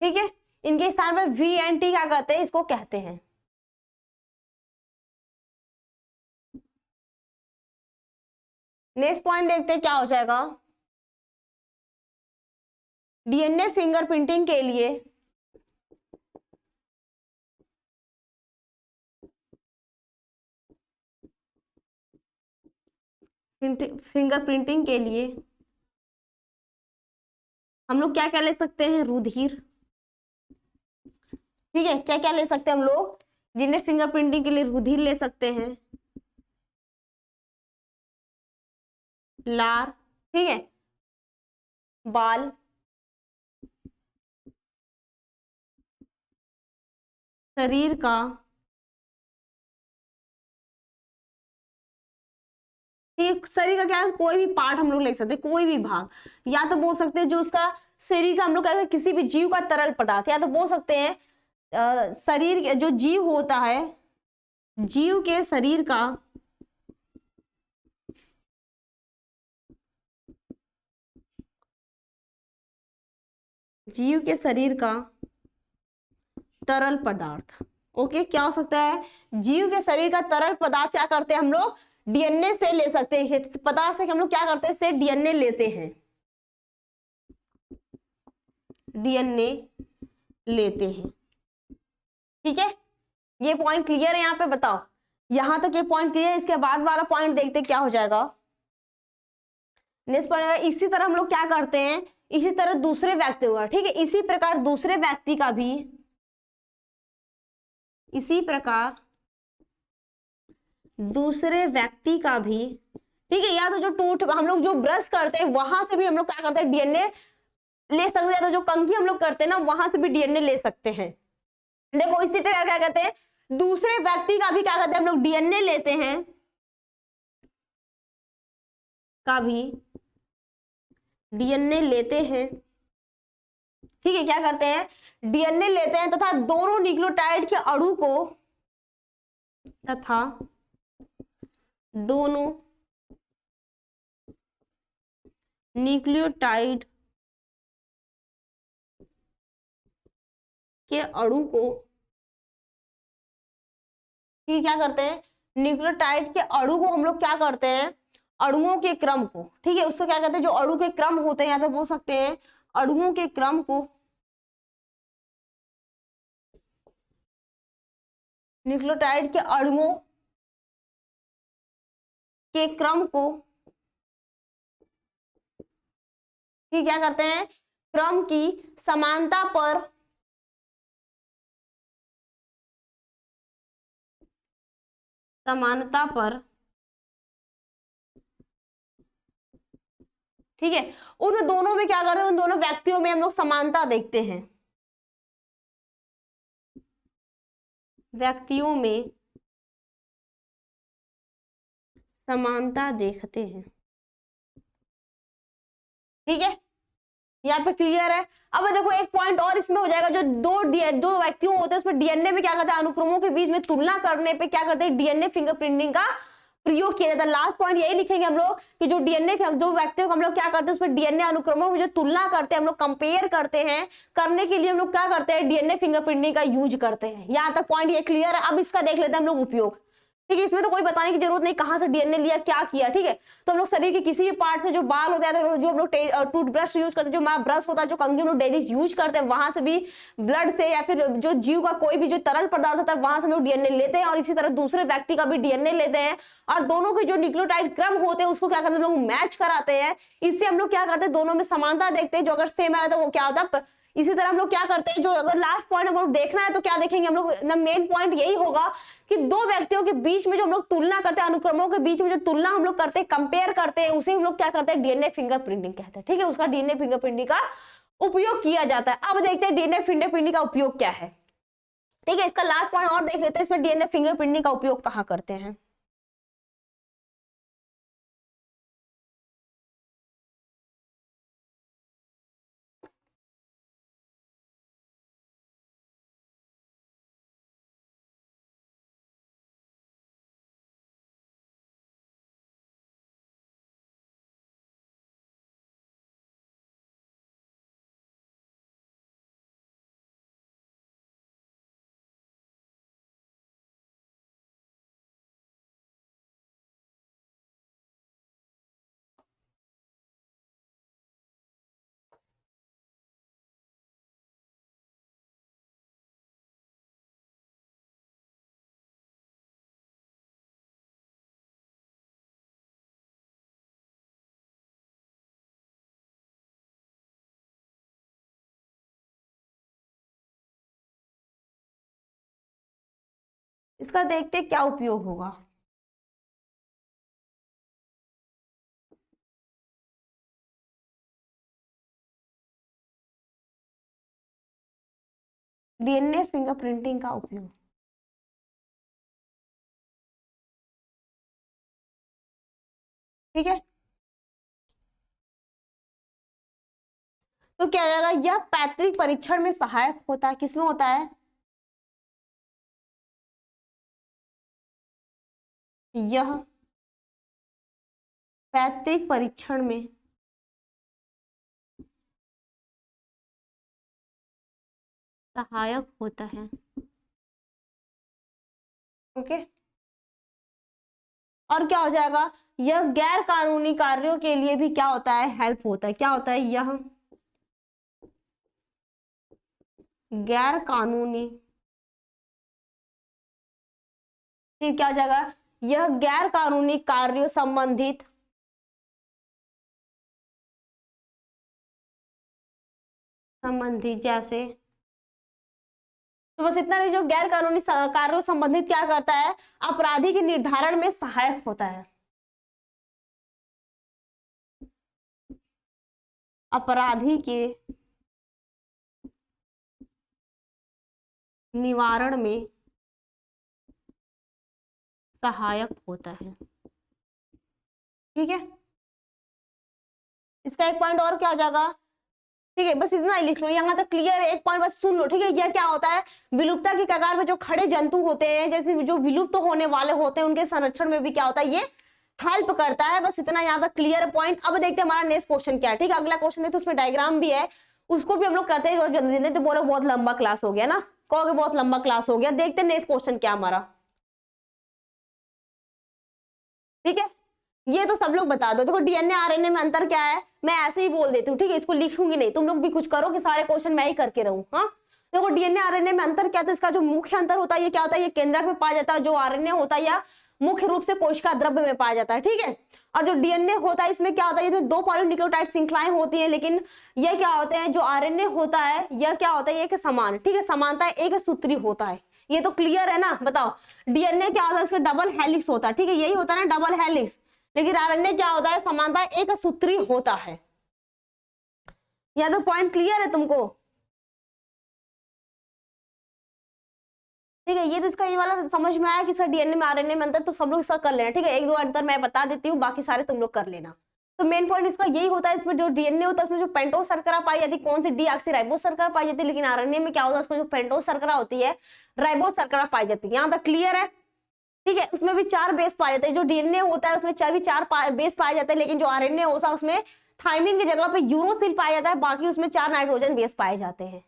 ठीक है, इनके स्थान पर VNT क्या कहते हैं, इसको कहते हैं। नेक्स्ट पॉइंट देखते हैं क्या हो जाएगा। DNA फिंगरप्रिंटिंग के लिए हम लोग क्या क्या ले सकते हैं, रुधिर, ठीक है, क्या क्या ले सकते हैं हम लोग, DNA फिंगरप्रिंटिंग के लिए रुधिर ले सकते हैं, लार, ठीक है, बाल, शरीर का ठीक, शरीर का क्या है, कोई भी पार्ट हम लोग ले सकते हैं, कोई भी भाग, या तो बोल सकते हैं जो उसका शरीर का हम लोग कहते हैं किसी भी जीव का तरल पदार्थ, या तो बोल सकते हैं शरीर के जो जीव होता है, जीव के शरीर का तरल पदार्थ। ओके, क्या हो सकता है, जीव के शरीर का तरल पदार्थ क्या करते हैं हम लोग, DNA से ले सकते हैं, पदार्थ से हम लोग क्या करते हैं, से DNA लेते हैं, DNA लेते हैं, ठीक है, ये पॉइंट क्लियर है यहाँ पे, बताओ यहां तक ये पॉइंट क्लियर है। इसके बाद वाला पॉइंट देखते क्या हो जाएगा। नेक्स्ट पॉइंट, इसी तरह हम लोग क्या करते हैं, इसी तरह दूसरे व्यक्ति होगा, ठीक है, इसी प्रकार दूसरे व्यक्ति का भी, ठीक है, या तो जो टूथ हम लोग जो ब्रश करते हैं वहां से भी हम लोग क्या करते हैं, DNA ले सकते हैं, या तो जो कंघी हम लोग करते हैं ना वहां से भी DNA ले सकते हैं। देखो इसी प्रकार क्या कहते हैं, दूसरे व्यक्ति का भी क्या कहते हैं हम लोग DNA लेते हैं, ठीक है, क्या करते हैं, DNA लेते हैं तथा दोनों न्यूक्लियोटाइड के अणु को, ठीक, क्या करते हैं, न्यूक्लियोटाइड के अणु को हम लोग क्या करते हैं, अणुओं के क्रम को, ठीक है, उसको क्या कहते हैं, जो अणु के क्रम होते हैं, या तो बोल सकते हैं अणुओं के क्रम को, न्यूक्लियोटाइड के अणुओं के क्रम को, ठीक, क्या करते हैं, क्रम की समानता पर ठीक है, उन दोनों में क्या करते हैं, उन दोनों व्यक्तियों में हम लोग समानता देखते हैं, ठीक है, यहाँ पे क्लियर है। अब देखो एक पॉइंट और इसमें हो जाएगा, जो दो व्यक्तियों होते हैं उसमें DNA में क्या करते हैं, अनुक्रमों के बीच में तुलना करने पे क्या करते हैं, DNA फिंगरप्रिंटिंग का प्रयोग किया जाता है। लास्ट पॉइंट यही लिखेंगे हम लोग कि जो DNA जो व्यक्तियों को हम लोग क्या करते हैं उसमें DNA अनुक्रमों में जो तुलना करते हैं, हम लोग कंपेयर करते हैं, करने के लिए हम लोग क्या करते हैं, DNA फिंगरप्रिंटिंग का यूज करते हैं। यहाँ तक पॉइंट ये क्लियर है। अब इसका देख लेते हैं हम लोग उपयोग, ठीक है, इसमें तो कोई बताने की जरूरत नहीं कहां से DNA लिया, क्या किया, ठीक है। तो हम लोग शरीर के किसी भी पार्ट से जो बाल होते हैं, जो हम लोग टूथब्रश यूज करते हैं, जो हमारा ब्रश होता है, जो कंघी हम लोग डेली यूज करते हैं, वहां से भी ब्लड से या फिर जो जीव का कोई भी जो तरल पदार्थ होता है वहां से हम लोग DNA लेते हैं, और इसी तरह दूसरे व्यक्ति का भी DNA लेते हैं, और दोनों के जो न्यूक्लियोटाइड क्रम होते हैं उसको क्या करते हैं, हम लोग मैच कराते हैं। इससे हम लोग क्या करते हैं, दोनों में समानता देखते हैं, जो अगर सेम है तो वो क्या होता है। इसी तरह हम लोग क्या करते हैं, जो अगर लास्ट पॉइंट हम लोग देखना है तो क्या देखेंगे हम लोग, मेन पॉइंट यही होगा कि दो व्यक्तियों के बीच में जो हम लोग तुलना करते हैं, अनुक्रमों के बीच में जो तुलना हम लोग करते हैं, कंपेयर करते हैं, उसे हम लोग क्या करते हैं, DNA फिंगरप्रिंटिंग कहते हैं, ठीक है, उसका DNA फिंगरप्रिंटिंग का उपयोग किया जाता है। अब देखते हैं डीएनए फिंगरप्रिंटिंग का उपयोग क्या है। ठीक है, इसका लास्ट पॉइंट और देख लेते हैं, इसमें डीएनए फिंगरप्रिंटिंग का उपयोग कहाँ करते हैं। इसका देखते हैं क्या उपयोग होगा। डीएनए फिंगरप्रिंटिंग का उपयोग, ठीक है। तो क्या हो जाएगा, यह पैतृक परीक्षण में सहायक होता है। किसमें होता है, यह पैतृक परीक्षण में सहायक होता है। ओके, और क्या हो जाएगा, यह गैर कानूनी कार्यों के लिए भी क्या होता है, हेल्प होता है। क्या होता है, यह गैर कानूनी, फिर क्या हो जाएगा, यह गैर कानूनी कार्यों संबंधित जैसे, तो बस इतना नहीं, जो गैर कानूनी कार्यों संबंधित क्या करता है, अपराधी के निर्धारण में सहायक होता है। अपराधी के निवारण में सहायक होता है। ठीक है, इसका एक पॉइंट और क्या हो जाएगा, ठीक है, बस इतना ही लिख लो, यहाँ तक क्लियर है। एक पॉइंट बस सुन लो, ठीक है। यह क्या होता है, विलुप्तता की कगार में जो खड़े जंतु होते हैं, जैसे जो विलुप्त होने वाले होते हैं, उनके संरक्षण में भी क्या होता है, ये हेल्प करता है। बस इतना यहाँ तक क्लियर पॉइंट। अब देखते हैं हमारा नेक्स्ट क्वेश्चन क्या है। ठीक है, अगला क्वेश्चन है तो उसमें डायग्राम भी है, उसको भी हम लोग कहते हैं जल्दी जल्दी, तो बोलो बहुत लंबा क्लास हो गया ना, कहोगे बहुत लंबा क्लास हो गया। देखते हैं नेक्स्ट क्वेश्चन क्या हमारा। ठीक है, ये तो सब लोग बता दो। देखो डीएनए आरएनए में अंतर क्या है, मैं ऐसे ही बोल देती हूँ, ठीक है, इसको लिखूंगी नहीं, तुम लोग भी कुछ करो कि सारे क्वेश्चन मैं ही करके रहूं। हाँ, देखो डीएनए आरएनए में अंतर क्या है, तो इसका जो मुख्य अंतर होता है ये क्या होता है, ये केंद्रक में पाया जाता है, जो आरएनए होता है या मुख्य रूप से कोशिका द्रव्य में पाया जाता है। ठीक है, और जो डीएनए होता है इसमें क्या होता है, इसमें दो पॉलीन्यूक्लियोटाइड श्रृंखलाएं होती हैं, लेकिन ये क्या होते हैं, जो आरएनए होता है यह क्या होता है, एक समान, ठीक है, समानता एक सूत्री होता है। ये तो क्लियर है ना, बताओ। डीएनए क्या होता है, इसका डबल हेलिक्स होता है, ठीक है, यही होता है ना डबल हेलिक्स। लेकिन आरएनए क्या होता है, समानता एक सूत्री होता है। यह तो पॉइंट क्लियर है तुमको, ठीक है। ये तो इसका ये वाला समझ में आया कि सर डीएनए में आरएनए में अंतर, तो सब लोग इसका कर लेना। ठीक है, एक दो अंतर मैं बता देती हूँ, बाकी सारे तुम लोग कर लेना। तो मेन पॉइंट इसका यही होता है, इसमें जो डीएनए होता है उसमें जो पेंटोस शर्करा पाई जाती है, कौन सी, डीऑक्सीराइबोस शर्करा पाई जाती है। लेकिन आरएनए में क्या होता है, उसमें जो पेंटोस शर्करा होती है, राइबोस शर्करा पाई जाती है। यहाँ तक क्लियर है, ठीक है। उसमें भी चार बेस पाए जाते हैं, जो डीएनए होता है उसमें भी चार बेस पाए जाते हैं, लेकिन जो आरएनए होता है उसमें थाइमिन की जगह पे यूरोसिल पाया जाता है, बाकी उसमें चार नाइट्रोजन बेस पाए जाते हैं।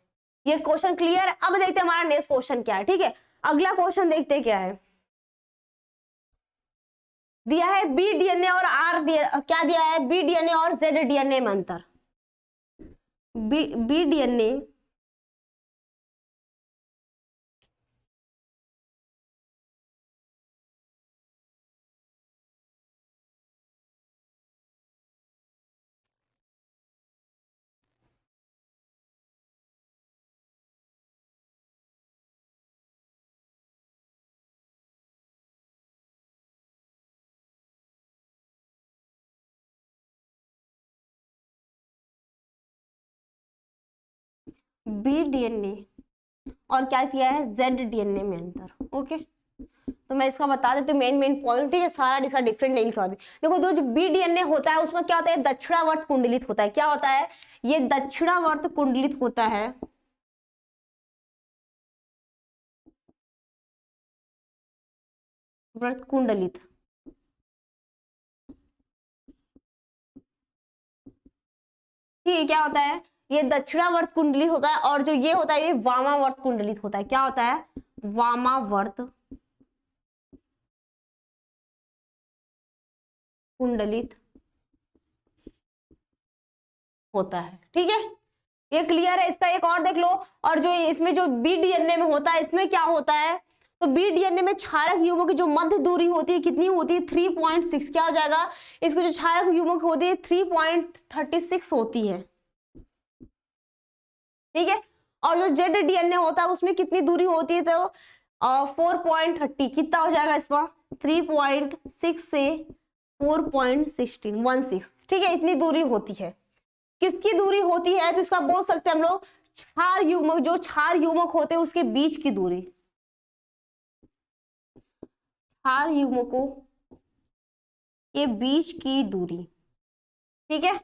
ये क्वेश्चन क्लियर है। अब देखते हैं हमारा नेक्स्ट क्वेश्चन क्या है। ठीक है, अगला क्वेश्चन देखते हैं क्या है, दिया है बी डीएनए और आर क्या दिया है, बी डीएनए और जेड डीएनए में अंतर। बी डीएनए बी डीएनए और क्या किया है जेड डीएनए में अंतर। ओके, तो मैं इसका बता देती हूँ मेन पॉइंट है, सारा इसका डिफरेंट नहीं लिखा दी। देखो जो बी डीएनए होता है उसमें क्या होता है दक्षिणावर्त कुंडलित होता है। क्या होता है ये दक्षिणावर्त कुंडलित होता है। वर्त कुंडलित, ठीक है। क्या होता है ये दक्षिणावर्त कुंडलित होता है और जो ये होता है ये वामावर्त कुंडलित होता है। क्या होता है वामावर्त कुंडलित होता है, ठीक है। ये क्लियर है। इसका एक और देख लो। और जो इसमें जो बी डीएनए में होता है इसमें क्या होता है तो बी डीएनए में क्षारक युग्म की जो मध्य दूरी होती है कितनी होती है 3.6। क्या हो जाएगा इसको जो क्षारक युग्म होती है 3.36 होती है, ठीक है। और जो जेड डीएनए होता है उसमें कितनी दूरी होती है तो 4.30। कितना हो जाएगा इसमें 3.6 से 4.16, ठीक है। इतनी दूरी होती है। किसकी दूरी होती है तो इसका बोल सकते हैं हम लोग क्षार युग्मक, जो क्षार युग्मक होते हैं उसके बीच की दूरी, क्षार युग्मकों के बीच की दूरी, ठीक है।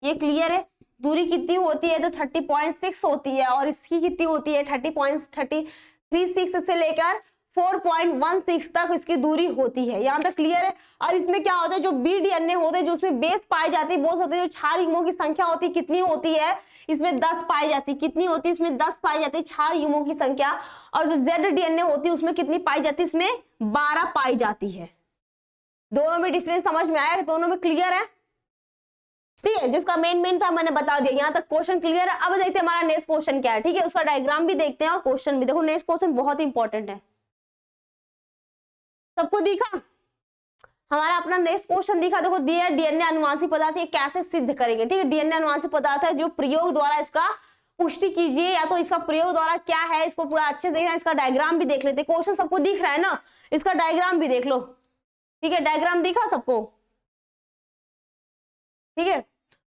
ये क्लियर है। दूरी कितनी होती है तो 30.6 होती है और इसकी कितनी होती है 30.36 से लेकर 4.16 तक इसकी दूरी होती है। यहां तक क्लियर है। और इसमें क्या होता है जो बी डीएनए होते हैं जो उसमें बेस पाई जाती है बोल सकते हैं जो क्षार युग्मों की संख्या होती है कितनी होती है इसमें 10 पाई जाती है। कितनी होती है इसमें 10 पाई जाती है क्षार युग्मों की संख्या। और जो जेड डीएनए होती है उसमें कितनी पाई जाती है इसमें 12 पाई जाती है। दोनों में डिफरेंस समझ में आया, दोनों में क्लियर है, ठीक है। जिसका मेन था मैंने बता दिया। यहां तक क्वेश्चन क्लियर है। अब देखते हैं हमारा नेक्स्ट क्वेश्चन क्या है, ठीक है। उसका डायग्राम भी देखते हैं और क्वेश्चन भी। देखो नेक्स्ट क्वेश्चन बहुत इंपॉर्टेंट है। सबको दिखा हमारा अपना नेक्स्ट क्वेश्चन दिखा। देखो दिया डीएनए अनुवांशिक पदार्थ ये कैसे सिद्ध करेंगे, ठीक है। डीएनए अनुवांशिक पदार्थ है जो प्रयोग द्वारा इसका पुष्टि कीजिए या तो इसका प्रयोग द्वारा क्या है इसको पूरा अच्छे से देखना। इसका डायग्राम भी देख लेते। क्वेश्चन सबको दिख रहा है ना, इसका डायग्राम भी देख लो, ठीक है। डायग्राम दिखा सबको, ठीक है।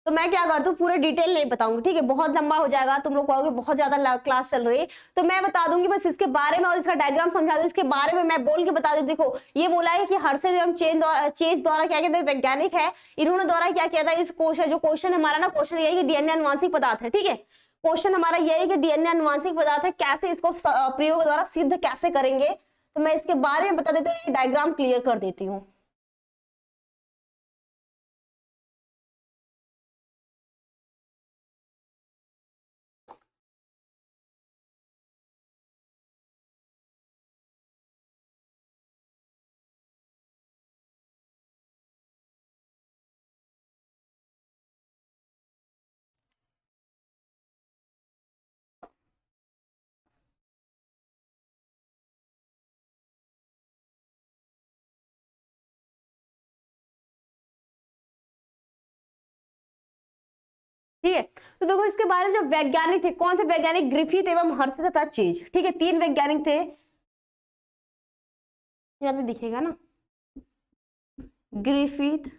तो मैं क्या करती हूँ पूरे डिटेल नहीं बताऊंगी, ठीक है। बहुत लंबा हो जाएगा, तुम लोग कहोगे बहुत ज्यादा क्लास चल रही है। तो मैं बता दूंगी बस इसके बारे में और इसका डायग्राम समझा दूं। इसके बारे में मैं बोल के बता दूं। देखो ये बोला है कि हर्षद एवं चेज द्वारा क्या कहते हैं वैज्ञानिक है, इन्होंने द्वारा क्या किया था इस क्वेश्चन जो क्वेश्चन हमारा ना क्वेश्चन यही कि डीएनए अनुवांशिक पदार्थ है, ठीक है। क्वेश्चन हमारा यही कि डीएनए अनुवांशिक पदार्थ है कैसे इसको प्रयोग द्वारा सिद्ध कैसे करेंगे। तो मैं इसके बारे में बता देती हूँ, डायग्राम क्लियर कर देती हूँ। ठीक है। तो देखो इसके बारे में जो वैज्ञानिक थे कौन थे वैज्ञानिक ग्रिफिथ एवं हर्षद तथा चेज, ठीक है। 3 वैज्ञानिक थे, यहाँ पे दिखेगा ना ग्रिफिथ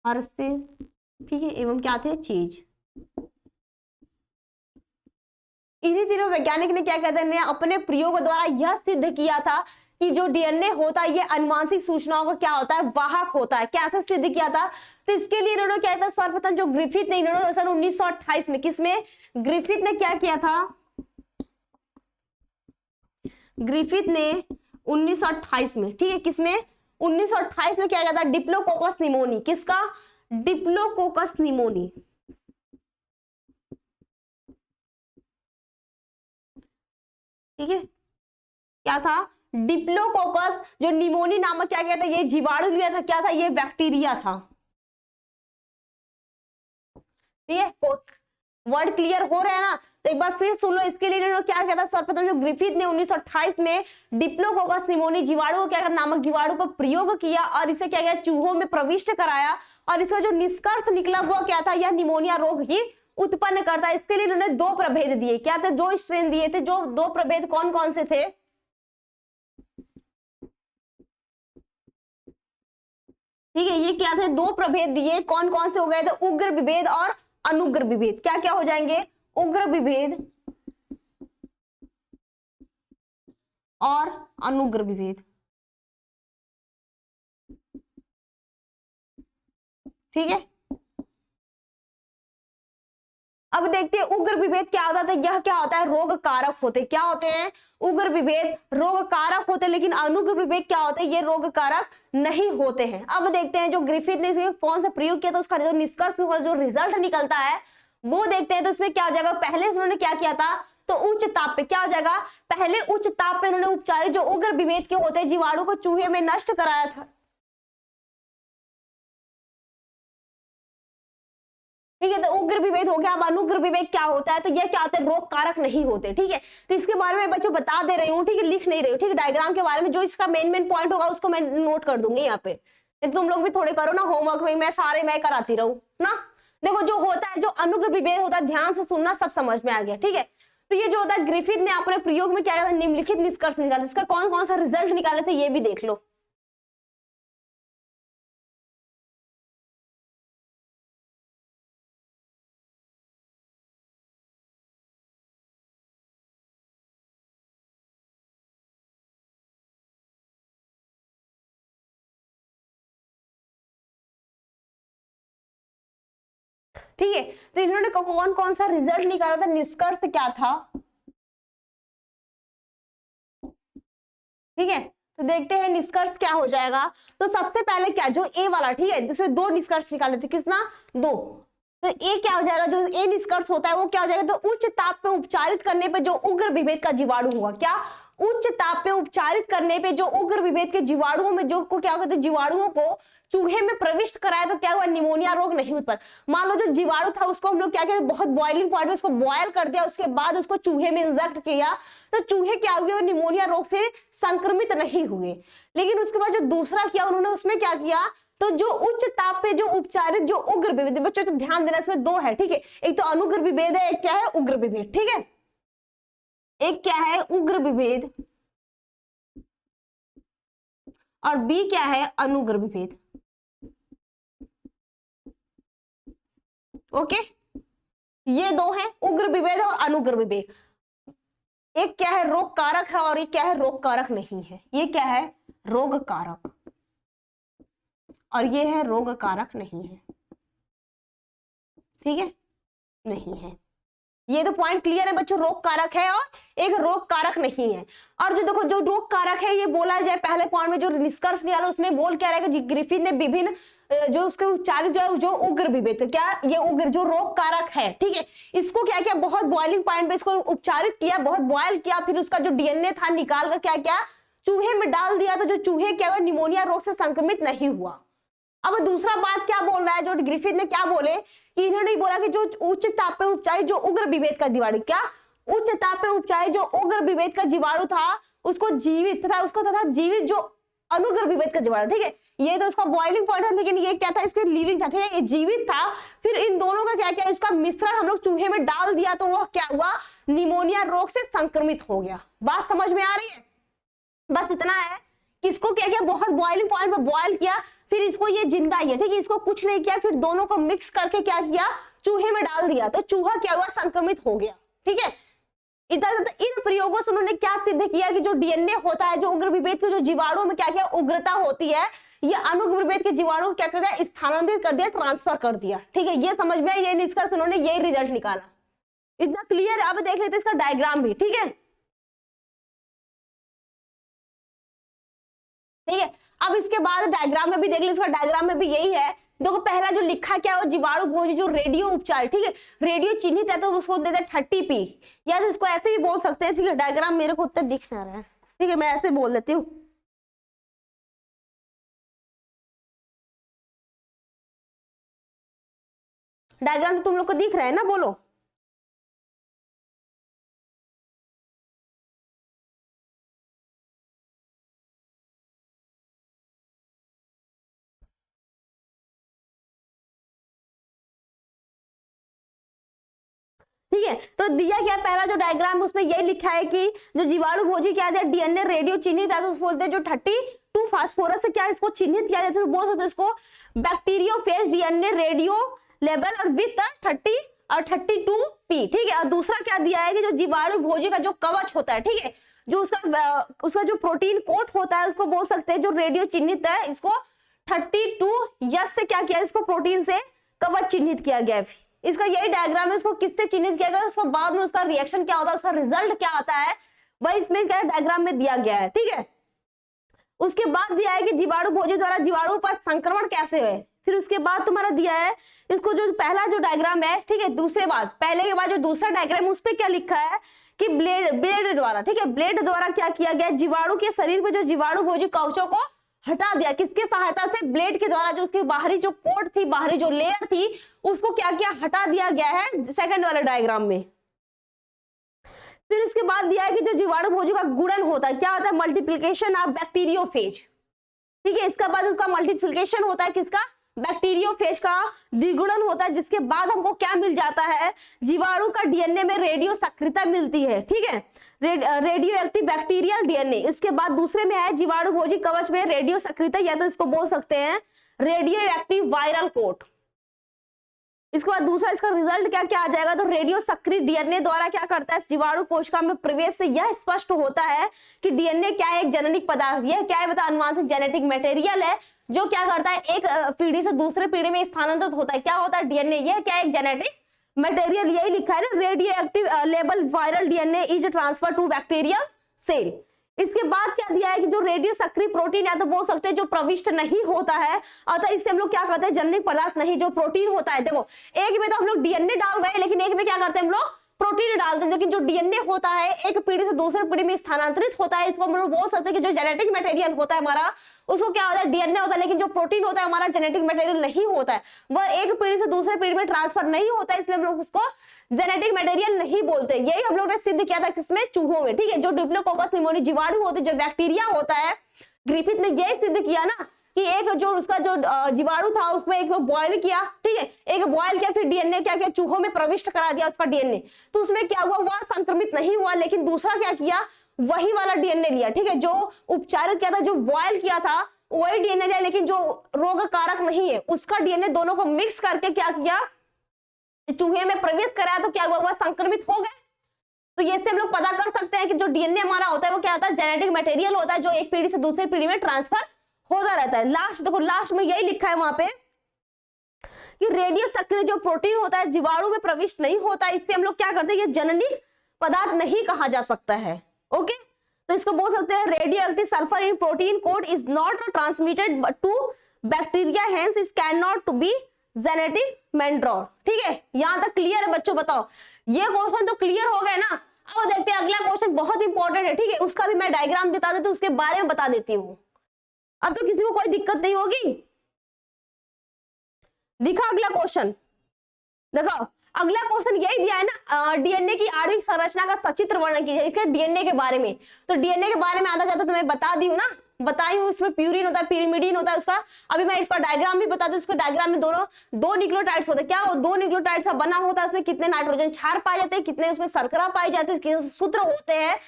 हर्षद, ठीक है, एवं क्या थे चेज। इन्हीं तीनों वैज्ञानिक ने क्या कहते हैं अपने प्रयोग द्वारा यह सिद्ध किया था कि जो डीएनए होता है ये अनुवांशिक सूचनाओं का क्या होता है वाहक होता है। कैसे सिद्ध किया था तो इसके लिए इन्होंने क्या था सर्वप्रथम जो ग्रिफिथ ने इन्होंने सन 1928 में किसमें ग्रिफिथ ने क्या किया था ग्रिफिथ ने 1928 में, ठीक है। किसमें 1928 में क्या किया था डिप्लोकोकस निमोनी, किसका डिप्लोकोकस निमोनी, ठीक है। क्या था डिप्लोकोकस जो निमोनी नामक क्या कहता है ये जीवाणु लिया था, क्या था ये बैक्टीरिया था, ठीक है। वर्ड क्लियर हो रहा है ना। तो एक बार फिर सुन लो। इसके लिए इन्होंने क्या किया था सर्वप्रथम जो ग्रिफिथ ने 1928 में डिप्लोकोकस निमोनी जीवाणु को क्या नामक जीवाणु का प्रयोग किया और इसे क्या किया चूहों में प्रविष्ट कराया और इसका जो निष्कर्ष निकला हुआ क्या था यह निमोनिया रोग ही उत्पन्न करता है। इसके लिए इन्होंने 2 प्रभेद दिए, क्या थे 2 स्ट्रेन दिए थे। जो 2 प्रभेद कौन कौन से थे ठीक है, ये क्या थे 2 प्रभेद दिए। कौन कौन से हो गए थे उग्र विभेद और अनुग्र विभेद। क्या क्या हो जाएंगे? उग्र विभेद और अनुग्र विभेद। ठीक है, अब देखते हैं उग्र विभेद क्या होता है। यह क्या होता है? रोग कारक होते। क्या होते हैं? उग्र विभेद रोग कारक होते, लेकिन अनुग्र विभेद क्या होते हैं? ये रोग कारक नहीं होते हैं। अब देखते हैं जो ग्रिफिथ ने कौन सा प्रयोग किया था, उसका जो निष्कर्ष जो रिजल्ट निकलता है वो देखते हैं। तो इसमें क्या हो जाएगा? पहले उन्होंने क्या किया था? तो उच्च ताप पे क्या हो जाएगा? पहले उच्च ताप पे उन्होंने उपचारित जो उग्र विभेद के होते हैं जीवाणु को चूहे में नष्ट कराया था। ठीक है, तो उग्र विभेद हो गया। अब अनुग्र विभेद क्या होता है? तो ये क्या होता है? रोग कारक नहीं होते। ठीक है, तो इसके बारे में बच्चों बता दे रही हूँ। ठीक है, लिख नहीं रही हूँ। ठीक है, डायग्राम के बारे में जो इसका मेन पॉइंट होगा उसको मैं नोट कर दूंगी यहाँ पे। तुम लोग भी थोड़े करो ना होमवर्क में, मैं कराती रहूँ ना। देखो जो होता है, जो अनुग्र विभेद होता है, ध्यान से सुनना, सब समझ में आ गया। ठीक है, तो ये जो होता है ग्रिफिथ ने अपने प्रयोग में क्या किया था? निम्नलिखित निष्कर्ष निकाला। इसका कौन कौन सा रिजल्ट निकाले थे ये भी देख लो। ठीक है, तो इन्होंने कौन कौन सा रिजल्ट निकाला था? निष्कर्ष क्या था? ठीक है, तो देखते हैं निष्कर्ष क्या हो जाएगा। तो सबसे पहले क्या, जो ए वाला, ठीक है, जिसमें दो निष्कर्ष निकाले थे। किसना? दो। तो ए क्या हो जाएगा? जो ए निष्कर्ष होता है वो क्या हो जाएगा? तो उच्च ताप पे उपचारित करने पे जो उग्र विभेद का जीवाणु हुआ। क्या? उच्च ताप पे उपचारित करने पे जो उग्र विभेद के जीवाणुओं में जो को क्या कहते हैं? जीवाणुओं को चूहे में प्रविष्ट कराया तो क्या हुआ? निमोनिया रोग नहीं उत्पन्न। मान लो जो जीवाणु था उसको हम लोग क्या कहते हैं? बहुत बॉइलिंग पॉइंट में उसको बॉयल कर दिया, उसके बाद उसको चूहे में इंजेक्ट किया, तो चूहे क्या हुए? वो निमोनिया रोग से संक्रमित नहीं हुए। लेकिन उसके बाद जो दूसरा किया उन्होंने, उसमें क्या किया? तो जो उच्च ताप पे जो उपचारित जो उग्र विभेद, बच्चों तो ध्यान देना, इसमें दो है। ठीक है, एक तो अनुग्र विभेद है, एक क्या है? उग्र विभेद। ठीक है, एक क्या है? उग्र विभेद और बी क्या है? अनुग्र विभेद। ओके, ये दो है, उग्र विभेद और अनुग्र विभेद। एक क्या है? रोग कारक है और एक क्या है? रोग कारक नहीं है। ये क्या है? रोग कारक, और ये है रोग कारक नहीं है। ठीक है, नहीं है। ये तो पॉइंट क्लियर है बच्चों, रोग कारक है और एक रोग कारक नहीं है। और जो देखो जो रोग कारक है, ये बोला जाए पहले पॉइंट में जो निष्कर्ष निकाला उसमें बोल क्या रहेगा? ग्रिफिथ ने विभिन्न जो उसके उपचारित जो उग्र विभेद, क्या ये उग्र जो रोग कारक है, ठीक है, इसको क्या किया? बहुत बॉइलिंग पॉइंट पे इसको उपचारित किया, बहुत बॉयल किया, फिर उसका जो डीएनए था निकाल कर क्या किया? चूहे में डाल दिया। तो जो चूहे क्या हुआ? निमोनिया रोग से संक्रमित नहीं हुआ। अब दूसरा बात क्या बोल रहा है? जो ग्रिफिथ ने क्या बोले कि इन्होंने बोला कि जो उच्च ताप पे उपचारित जो उग्र विभेद का जीवाणु, क्या उच्च ताप पे उपचारित जो उग्र विभेद का जीवाणु था उसको जीवित तथा जीवित जो अनुग्र विभेद का जीवाणु, ठीक है, ये तो उसका बॉइलिंग पॉइंट है, लेकिन ये क्या था? इसके लिविंग था। ठीक है, ये जीवित था। फिर इन दोनों का क्या किया? इसका मिश्रण हम लोग चूहे में डाल दिया, तो वह क्या हुआ? निमोनिया रोग से संक्रमित हो गया। बात समझ में आ रही है? बस इतना है, किसको क्या किया? बहुत बॉइलिंग पॉइंट पर बॉयल किया, फिर इसको ये जिंदा ही है, ठीक है, इसको कुछ नहीं किया, फिर दोनों को मिक्स करके क्या किया? चूहे में डाल दिया, तो चूहा क्या हुआ? संक्रमित हो गया। ठीक है, इधर इन प्रयोगों से उन्होंने क्या सिद्ध किया कि जो डीएनए होता है, जो उग्र विभेद के जो जीवाणु में क्या क्या उग्रता होती है, ये अनुग्र विभेद के जीवाणु को क्या कर दिया? स्थानांतरित कर दिया, ट्रांसफर कर दिया। ठीक है, ये समझ में, ये निष्कर्ष उन्होंने यही रिजल्ट निकाला। इतना क्लियर है? अब देख लेते इसका डायग्राम भी। ठीक है, ठीक है, अब इसके बाद डायग्राम में भी देख लीजिए, इसका डायग्राम में भी यही है। देखो पहला जो लिखा क्या है? जीवाणु भोजी जो रेडियो उपचार, ठीक है, रेडियो चिन्हित है तो उसको देते हैं 30P, या तो इसको ऐसे भी बोल सकते हैं। ठीक है, डायग्राम मेरे को उतना दिख ना रहा है, ठीक है, मैं ऐसे बोल देती हूँ। डायग्राम तो तुम लोग को दिख रहा है ना? बोलो। ठीक है, तो दिया क्या पहला जो डायग्राम, उसमें यही लिखा है कि जो जीवाणु भोजी क्या है? डीएनए रेडियो चिन्हित है, तो बोलते हैं जो 32 फास्फोरस से क्या इसको चिन्हित किया जाता है, तो बोल सकते इसको बैक्टीरियोफेज डीएनए रेडियो लेवल और विथ 30 और 32p, ठीक है। और दूसरा क्या दिया है कि जो जीवाणु भोजी का जो कवच होता है, ठीक है, जो उसका जो प्रोटीन कोट होता है उसको बोल सकते हैं जो रेडियो चिन्हित है, इसको 32S से क्या किया, इसको प्रोटीन से कवच चिन्हित किया गया है। इसका यही डायग्राम है, उसको किससे चिन्हित किया गया, उसको बाद में उसका रिएक्शन क्या होता है, उसका रिजल्ट क्या आता है, वही इसमें क्या डायग्राम में दिया गया है, ठीक है। उसके बाद दिया है कि जीवाणु भोजी द्वारा जीवाणु पर संक्रमण कैसे है। फिर उसके बाद तुम्हारा दिया है इसको जो पहला जो डायग्राम है, ठीक है, दूसरे बाद पहले के बाद जो दूसरा डायग्राम उस पे क्या लिखा है कि ब्लेड द्वारा, ठीक है, ब्लेड द्वारा क्या किया गया, जीवाणु के शरीर में जो जीवाणु भोजी कवचों को हटा दिया। किसके सहायता से, ब्लेड के द्वारा। जो उसकी बाहरी जो कोट थी, बाहरी जो लेयर थी, उसको क्या किया, हटा दिया गया है सेकंड वाले डायग्राम में। फिर इसके बाद दिया है कि जो जीवाणु भोजी का गुणन होता है, क्या होता है, मल्टीप्लिकेशन ऑफ बैक्टीरियोफेज, ठीक है। इसका बाद उसका मल्टीप्लिकेशन होता है किसका, बैक्टीरियोफेज का द्विगुणन होता है, जिसके बाद हमको क्या मिल जाता है, जीवाणु का डीएनए में रेडियो सक्रियता मिलती है, ठीक है, रेडियो एक्टिव बैक्टीरियल डीएनए। इसके बाद दूसरे में है जीवाणु भोजी कवच में रेडियो सक्रियता, या तो इसको बोल सकते हैं रेडियो एक्टिव वायरल कोट। इसके बाद दूसरा इसका रिजल्ट क्या क्या आ जाएगा, तो रेडियो सक्रिय डीएनए द्वारा क्या करता है, जीवाणु कोशिका में प्रवेश से यह स्पष्ट होता है कि डीएनए क्या है, एक जेनेटिक पदार्थ, यह क्या है बता, अनुवांशिक जेनेटिक मटेरियल है जो क्या करता है, एक पीढ़ी से दूसरे पीढ़ी में स्थानांतरित होता है। क्या होता है, डीएनए, यह क्या है, एक जेनेटिक मटेरियल। यही लिखा है ना, radio active label viral DNA is transfer to bacterial cell. इसके बाद क्या दिया है कि जो रेडियो सक्रिय प्रोटीन, या तो बोल सकते हैं जो प्रविष्ट नहीं होता है, अतः इससे हम लोग क्या करते हैं, जनिक पदार्थ नहीं, जो प्रोटीन होता है। देखो एक में तो हम लोग डीएनए डाल रहे हैं, लेकिन एक में क्या करते हैं हम लोग, प्रोटीन डालते हैं। लेकिन जो डीएनए होता है एक पीढ़ी से दूसरे पीढ़ी में स्थानांतरित होता है, इसको हम लोग बोल सकते हैं कि जो जेनेटिक मटेरियल होता है हमारा, उसको क्या होता है, डीएनए होता है। लेकिन जो प्रोटीन होता है हमारा जेनेटिक मटेरियल नहीं होता है, वह एक पीढ़ी से दूसरे पीढ़ी में ट्रांसफर नहीं होता है, इसलिए हम लोग उसको जेनेटिक मटेरियल नहीं बोलते। यही हम लोग ने सिद्ध किया था किसमें, चूहों में, ठीक है। जो डिप्लोकोकस निमोनिया जीवाणु होते, जो बैक्टीरिया होता है, ग्रिफिथ ने यही सिद्ध किया ना कि एक जो उसका जो जीवाणु था उसमें एक बॉयल किया, ठीक है, एक बॉयल किया, फिर डीएनए क्या किया, चूहों में प्रविष्ट करा दिया उसका डीएनए, तो उसमें क्या हुआ, वह संक्रमित नहीं हुआ। लेकिन दूसरा क्या किया, वही वाला डीएनए लिया, ठीक है, जो उपचारित किया था, जो बॉयल किया था वही डीएनए लिया, लेकिन जो रोग कारक नहीं है उसका डीएनए, दोनों को मिक्स करके क्या किया, चूहे में प्रवेश कराया, तो क्या हुआ, वह संक्रमित हो गए। तो ये से हम लोग पता कर सकते हैं कि जो डीएनए हमारा होता है वो क्या होता है, जेनेटिक मटेरियल होता है, जो एक पीढ़ी से दूसरी पीढ़ी में ट्रांसफर होता रहता है। लास्ट देखो, लास्ट में यही लिखा है वहां पे कि रेडियो सक्रिय जो प्रोटीन होता है जीवाणु में प्रविष्ट नहीं होता है, इससे हम लोग क्या करते हैं, ये जननिक पदार्थ नहीं कहा जा सकता है। ओके, तो इसको बोल सकते हैं radioactive sulphur in protein coat is not transmitted to bacteria, hence it can not to be genetic मेंड्रोर। ठीक है, यहां तक क्लियर है बच्चों? बताओ, ये क्वेश्चन तो क्लियर हो गए ना। अब देखते हैं अगला क्वेश्चन, बहुत इंपॉर्टेंट है। ठीक है, उसका भी मैं डायग्राम बता देती हूँ, उसके बारे में बता देती हूँ। अब तो किसी को कोई दिक्कत नहीं होगी। दिखा अगला क्वेश्चन, देखो अगला क्वेश्चन यही दिया है ना, डीएनए की आणविक संरचना का सचित्र वर्णन कीजिए। डीएनए के बारे में, तो डीएनए के बारे में आधा जाता तो मैं बता दी हूँ ना, बताई हूँ। इसमें प्यूरिन होता है, pyrimidine होता है उसका। अभी मैं इसका डायग्राम भी बता दूं। इसके डायग्राम में दो न्यूक्लियोटाइड्स होते हैं। क्या वो दो न्यूक्लियोटाइड्स का बना होता है, उसमें कितने नाइट्रोजन क्षार पाए जाते हैं, कितने उसमें शर्करा पाई जाती है, कितने सूत्र होते हैं।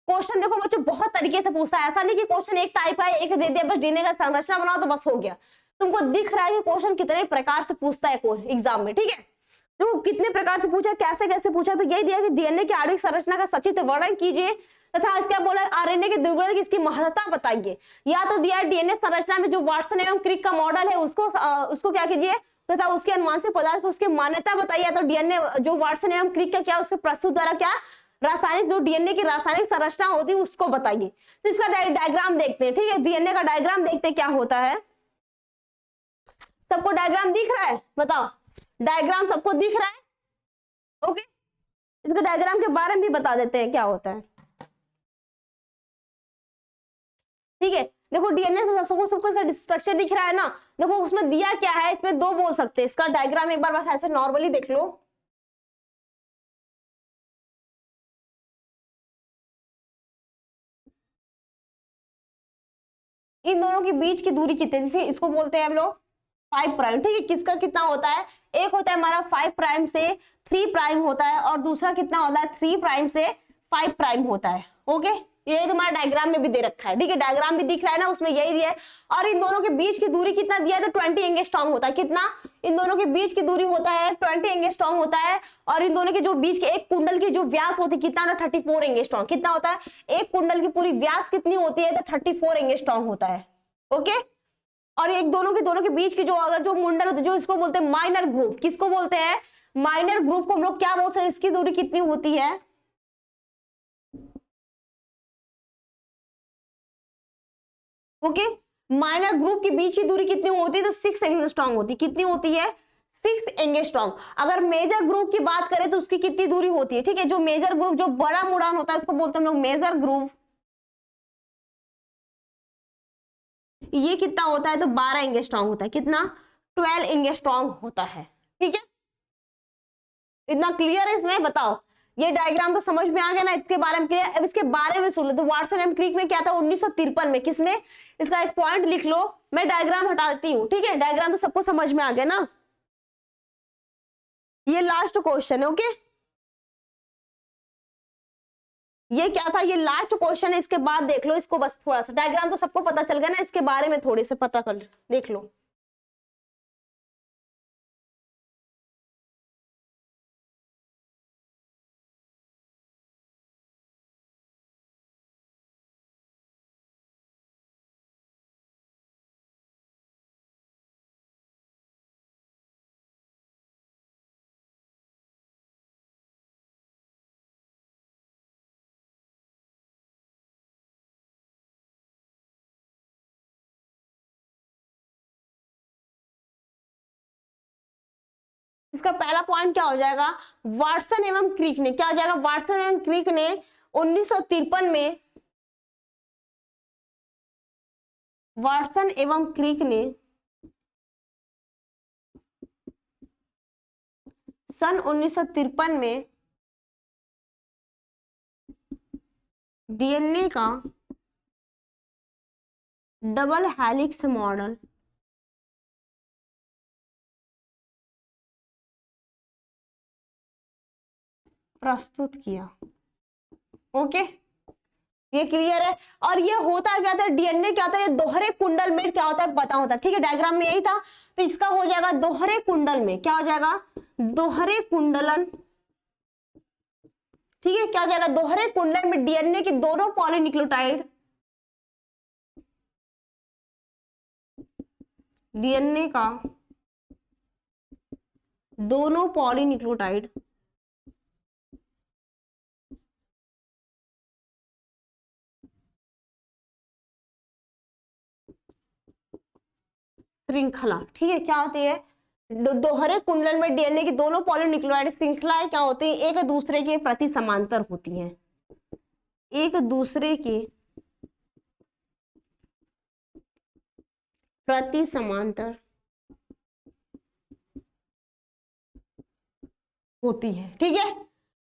क्वेश्चन देखो बच्चों बहुत तरीके से पूछता है, ऐसा नहीं कि क्वेश्चन एक टाइप का एक दे दिया बस डीएनए का संरचना बनाओ तो बस हो गया। तुमको दिख रहा है कि क्वेश्चन कितने प्रकार से पूछता है एग्जाम में। ठीक है, तो कितने प्रकार से पूछा, कैसे कैसे पूछा, तो यही दिया कि डीएनए की आणविक संरचना का सचित्र वर्णन कीजिए तथा इसका बोला आरएनए के द्विगुणन की इसकी महत्ता बताइए। या तो दिया डीएनए संरचना में जो वाटसन एवं क्रिक का मॉडल है उसको क्या कीजिए तथा उसके अनुवांशिक पदार्थ को उसकी मान्यता बताइए। तो डीएनए जो वाटसन एवं क्रिक का क्या उसके प्रस्तुत द्वारा क्या रासायनिक जो डीएनए की रासायनिक संरचना होती है उसको बताइए। तो इसका डायग्राम देखते हैं। ठीक है, डीएनए का डायग्राम देखते हैं क्या होता है। सबको डायग्राम दिख रहा है? बताओ, डायग्राम सबको दिख रहा है? ओके, इसके डायग्राम के बारे में भी बता देते हैं क्या होता है। ठीक है, देखो डीएनए से सबको इसका स्ट्रक्चर दिख रहा है ना। देखो उसमें दिया क्या है, इसमें दो बोल सकते हैं। इसका डायग्राम एक बार बस ऐसे नॉर्मली देख लो। इन दोनों के बीच की दूरी कितनी, जैसे इसको बोलते हैं हम लोग 5 प्राइम। ठीक है, किसका कितना होता है, एक होता है हमारा 5 प्राइम से 3 प्राइम होता है, और दूसरा कितना होता है 3 प्राइम से 5 प्राइम होता है। ओके, ये तुम्हारा डायग्राम में भी दे रखा है, ठीक है, डायग्राम भी दिख रहा है ना, उसमें यही दिया है। और इन दोनों के बीच की दूरी कितना दिया है, तो 20 एंगस्ट्रॉम होता है। कितना? इन दोनों के बीच की दूरी होता है 20 एंगस्ट्रॉम होता है। और इन दोनों के जो बीच के एक कुंडल की जो व्यास होती है कितना ना 34 एंगस्ट्रॉम। कितना होता है? एक कुंडल की पूरी व्यास कितनी होती है, तो 34 एंगस्ट्रॉम होता है। ओके। और एक दोनों के बीच की जो अगर जो मुंडल होती है, जो इसको बोलते हैं माइनर ग्रुप, किसको बोलते हैं? माइनर ग्रुप को हम लोग क्या बोलते हैं? इसकी दूरी कितनी होती है? ओके। माइनर ग्रुप के बीच की दूरी कितनी होती है, तो 6 एंगस्ट्रॉम होती है। कितनी होती है? 6 एंगस्ट्रॉम। अगर मेजर ग्रुप की बात करें तो उसकी कितनी दूरी होती है? ठीक है, जो मेजर ग्रुप, जो बड़ा मुड़ान होता है उसको बोलते हैं हम लोग मेजर ग्रुप। ये कितना होता है, तो 12 एंगस्ट्रॉम होता है। कितना? 12 एंगस्ट्रॉम होता है। ठीक है, इतना क्लियर है इसमें? बताओ, ये डायग्राम तो समझ में आ गया ना, इसके बारे में क्लियर? अब इसके बारे में सुन लो। तो वाटसन एंड क्रिक ने क्या था 1953 में, किसने? इसका एक पॉइंट लिख लो, मैं डायग्राम हटाती हूँ। ठीक है, डायग्राम तो सबको समझ में आ गया ना। ये लास्ट क्वेश्चन है। ओके, ये क्या था? ये लास्ट क्वेश्चन है, इसके बाद देख लो इसको, बस थोड़ा सा डायग्राम तो सबको पता चल गया ना, इसके बारे में थोड़े से पता कर देख लो। इसका पहला पॉइंट क्या हो जाएगा? वाटसन एवं क्रिक ने, क्या हो जाएगा? वाटसन एवं क्रिक ने 1953 में, वाटसन एवं क्रिक ने सन 1953 में डीएनए का डबल हेलिक्स मॉडल प्रस्तुत किया। ओके, ये क्लियर है? और ये होता क्या था? डीएनए क्या होता है? दोहरे कुंडल में क्या होता है पता होता है। ठीक है, डायग्राम में यही था। तो इसका हो जाएगा दोहरे कुंडल में, क्या हो जाएगा? दोहरे कुंडलन। ठीक है, क्या हो जाएगा? दोहरे कुंडल में डीएनए के दोनों पॉलीन्यूक्लियोटाइड, डीएनए का दोनों पॉलीन्यूक्लियोटाइड श्रृंखला, ठीक है, क्या होती है? दोहरे कुंडल में डीएनए की दोनों पॉलीन्यूक्लियोटाइड श्रृंखलाएं क्या होती है? एक दूसरे के प्रति समांतर होती हैं, एक दूसरे के प्रति समांतर होती है। ठीक है,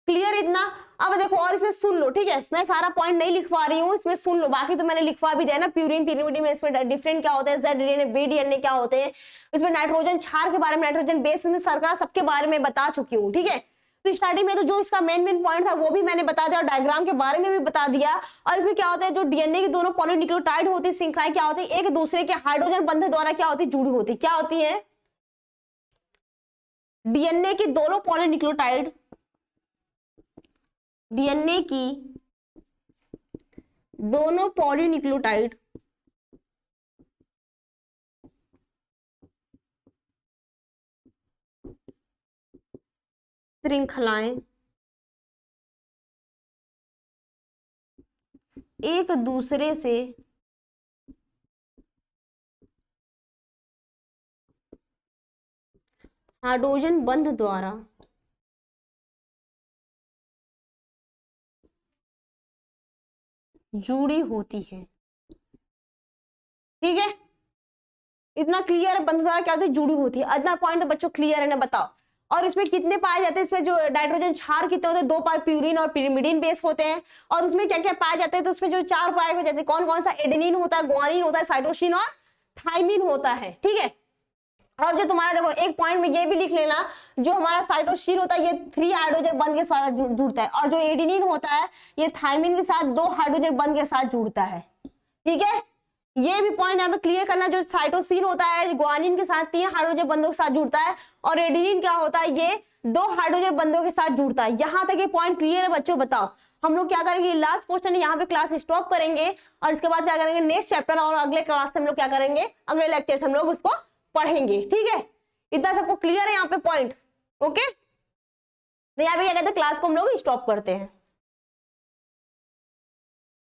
क्लियर इतना? अब देखो, और इसमें सुन लो। ठीक है, मैं सारा पॉइंट नहीं लिखवा रही हूँ, इसमें सुन लो, बाकी तो मैंने लिखवा भी दिया ना। प्यूरिन पिरिमिडिन में इसमें डिफरेंट क्या होते हैं, जेड डीएनए बी डीएनए क्या होते हैं, इसमें नाइट्रोजन क्षार के बारे में, नाइट्रोजन बेस में सरकार सबके बारे में बता चुकी हूँ। ठीक है, तो स्टार्टिंग में तो जो इसका मेन पॉइंट था वो भी मैंने बता दिया, और डायग्राम के बारे में भी बता दिया। और इसमें क्या होता है, जो डीएनए की दोनों पॉलीन्यूक्लियोटाइड होती है श्रृंखलाएं क्या होती है? एक दूसरे के हाइड्रोजन बंध द्वारा क्या होती है? जुड़ी होती। क्या होती है? डीएनए की दोनों पॉलीन्यूक्लियोटाइड, डीएनए की दोनों पॉलीन्यूक्लियोटाइड श्रृंखलाएं एक दूसरे से हाइड्रोजन बंध द्वारा जुड़ी होती है। ठीक है, इतना क्लियर है? बंध द्वारा क्या होती है? जुड़ी होती है। इतना पॉइंट बच्चों क्लियर है ना? बताओ। और इसमें कितने पाए जाते हैं? इसमें जो नाइट्रोजन क्षार कितने होते हैं? 2 पाए प्यूरिन और पिरिमिडिन बेस होते हैं। और उसमें क्या क्या पाए जाते हैं? तो उसमें जो 4 पाए जाते हैं, कौन कौन सा? एडेनिन होता है, ग्वानिन होता है, साइटोसिन और थाइमिन होता है। ठीक है, और जो तुम्हारा देखो एक पॉइंट में ये भी लिख लेना, जो हमारा साइटोसिन होता है ये 3 हाइड्रोजन बंध के साथ जुड़ता है, और जो एडेनिन होता है ये थायमिन के साथ 2 हाइड्रोजन बंध के साथ जुड़ता है। ठीक है, ये भी पॉइंट यहाँ पे क्लियर करना, जो साइटोसिन होता है ग्वानिन के साथ 3 हाइड्रोजन बंधों के साथ जुड़ता है, और एडेनिन क्या होता है ये 2 हाइड्रोजन बंधों के साथ जुड़ता है। यहाँ तक ये पॉइंट क्लियर है बच्चों? बताओ हम लोग क्या करेंगे, लास्ट क्वेश्चन है, यहाँ पे क्लास स्टॉप करेंगे और इसके बाद क्या करेंगे नेक्स्ट चैप्टर और अगले क्लास से हम लोग क्या करेंगे, अगले लेक्चर से हम लोग उसको पढ़ेंगे। ठीक है, इतना सबको क्लियर है यहाँ पे पॉइंट? ओके, तो यहाँ पे क्या कहते हैं क्लास को हम लोग स्टॉप करते हैं।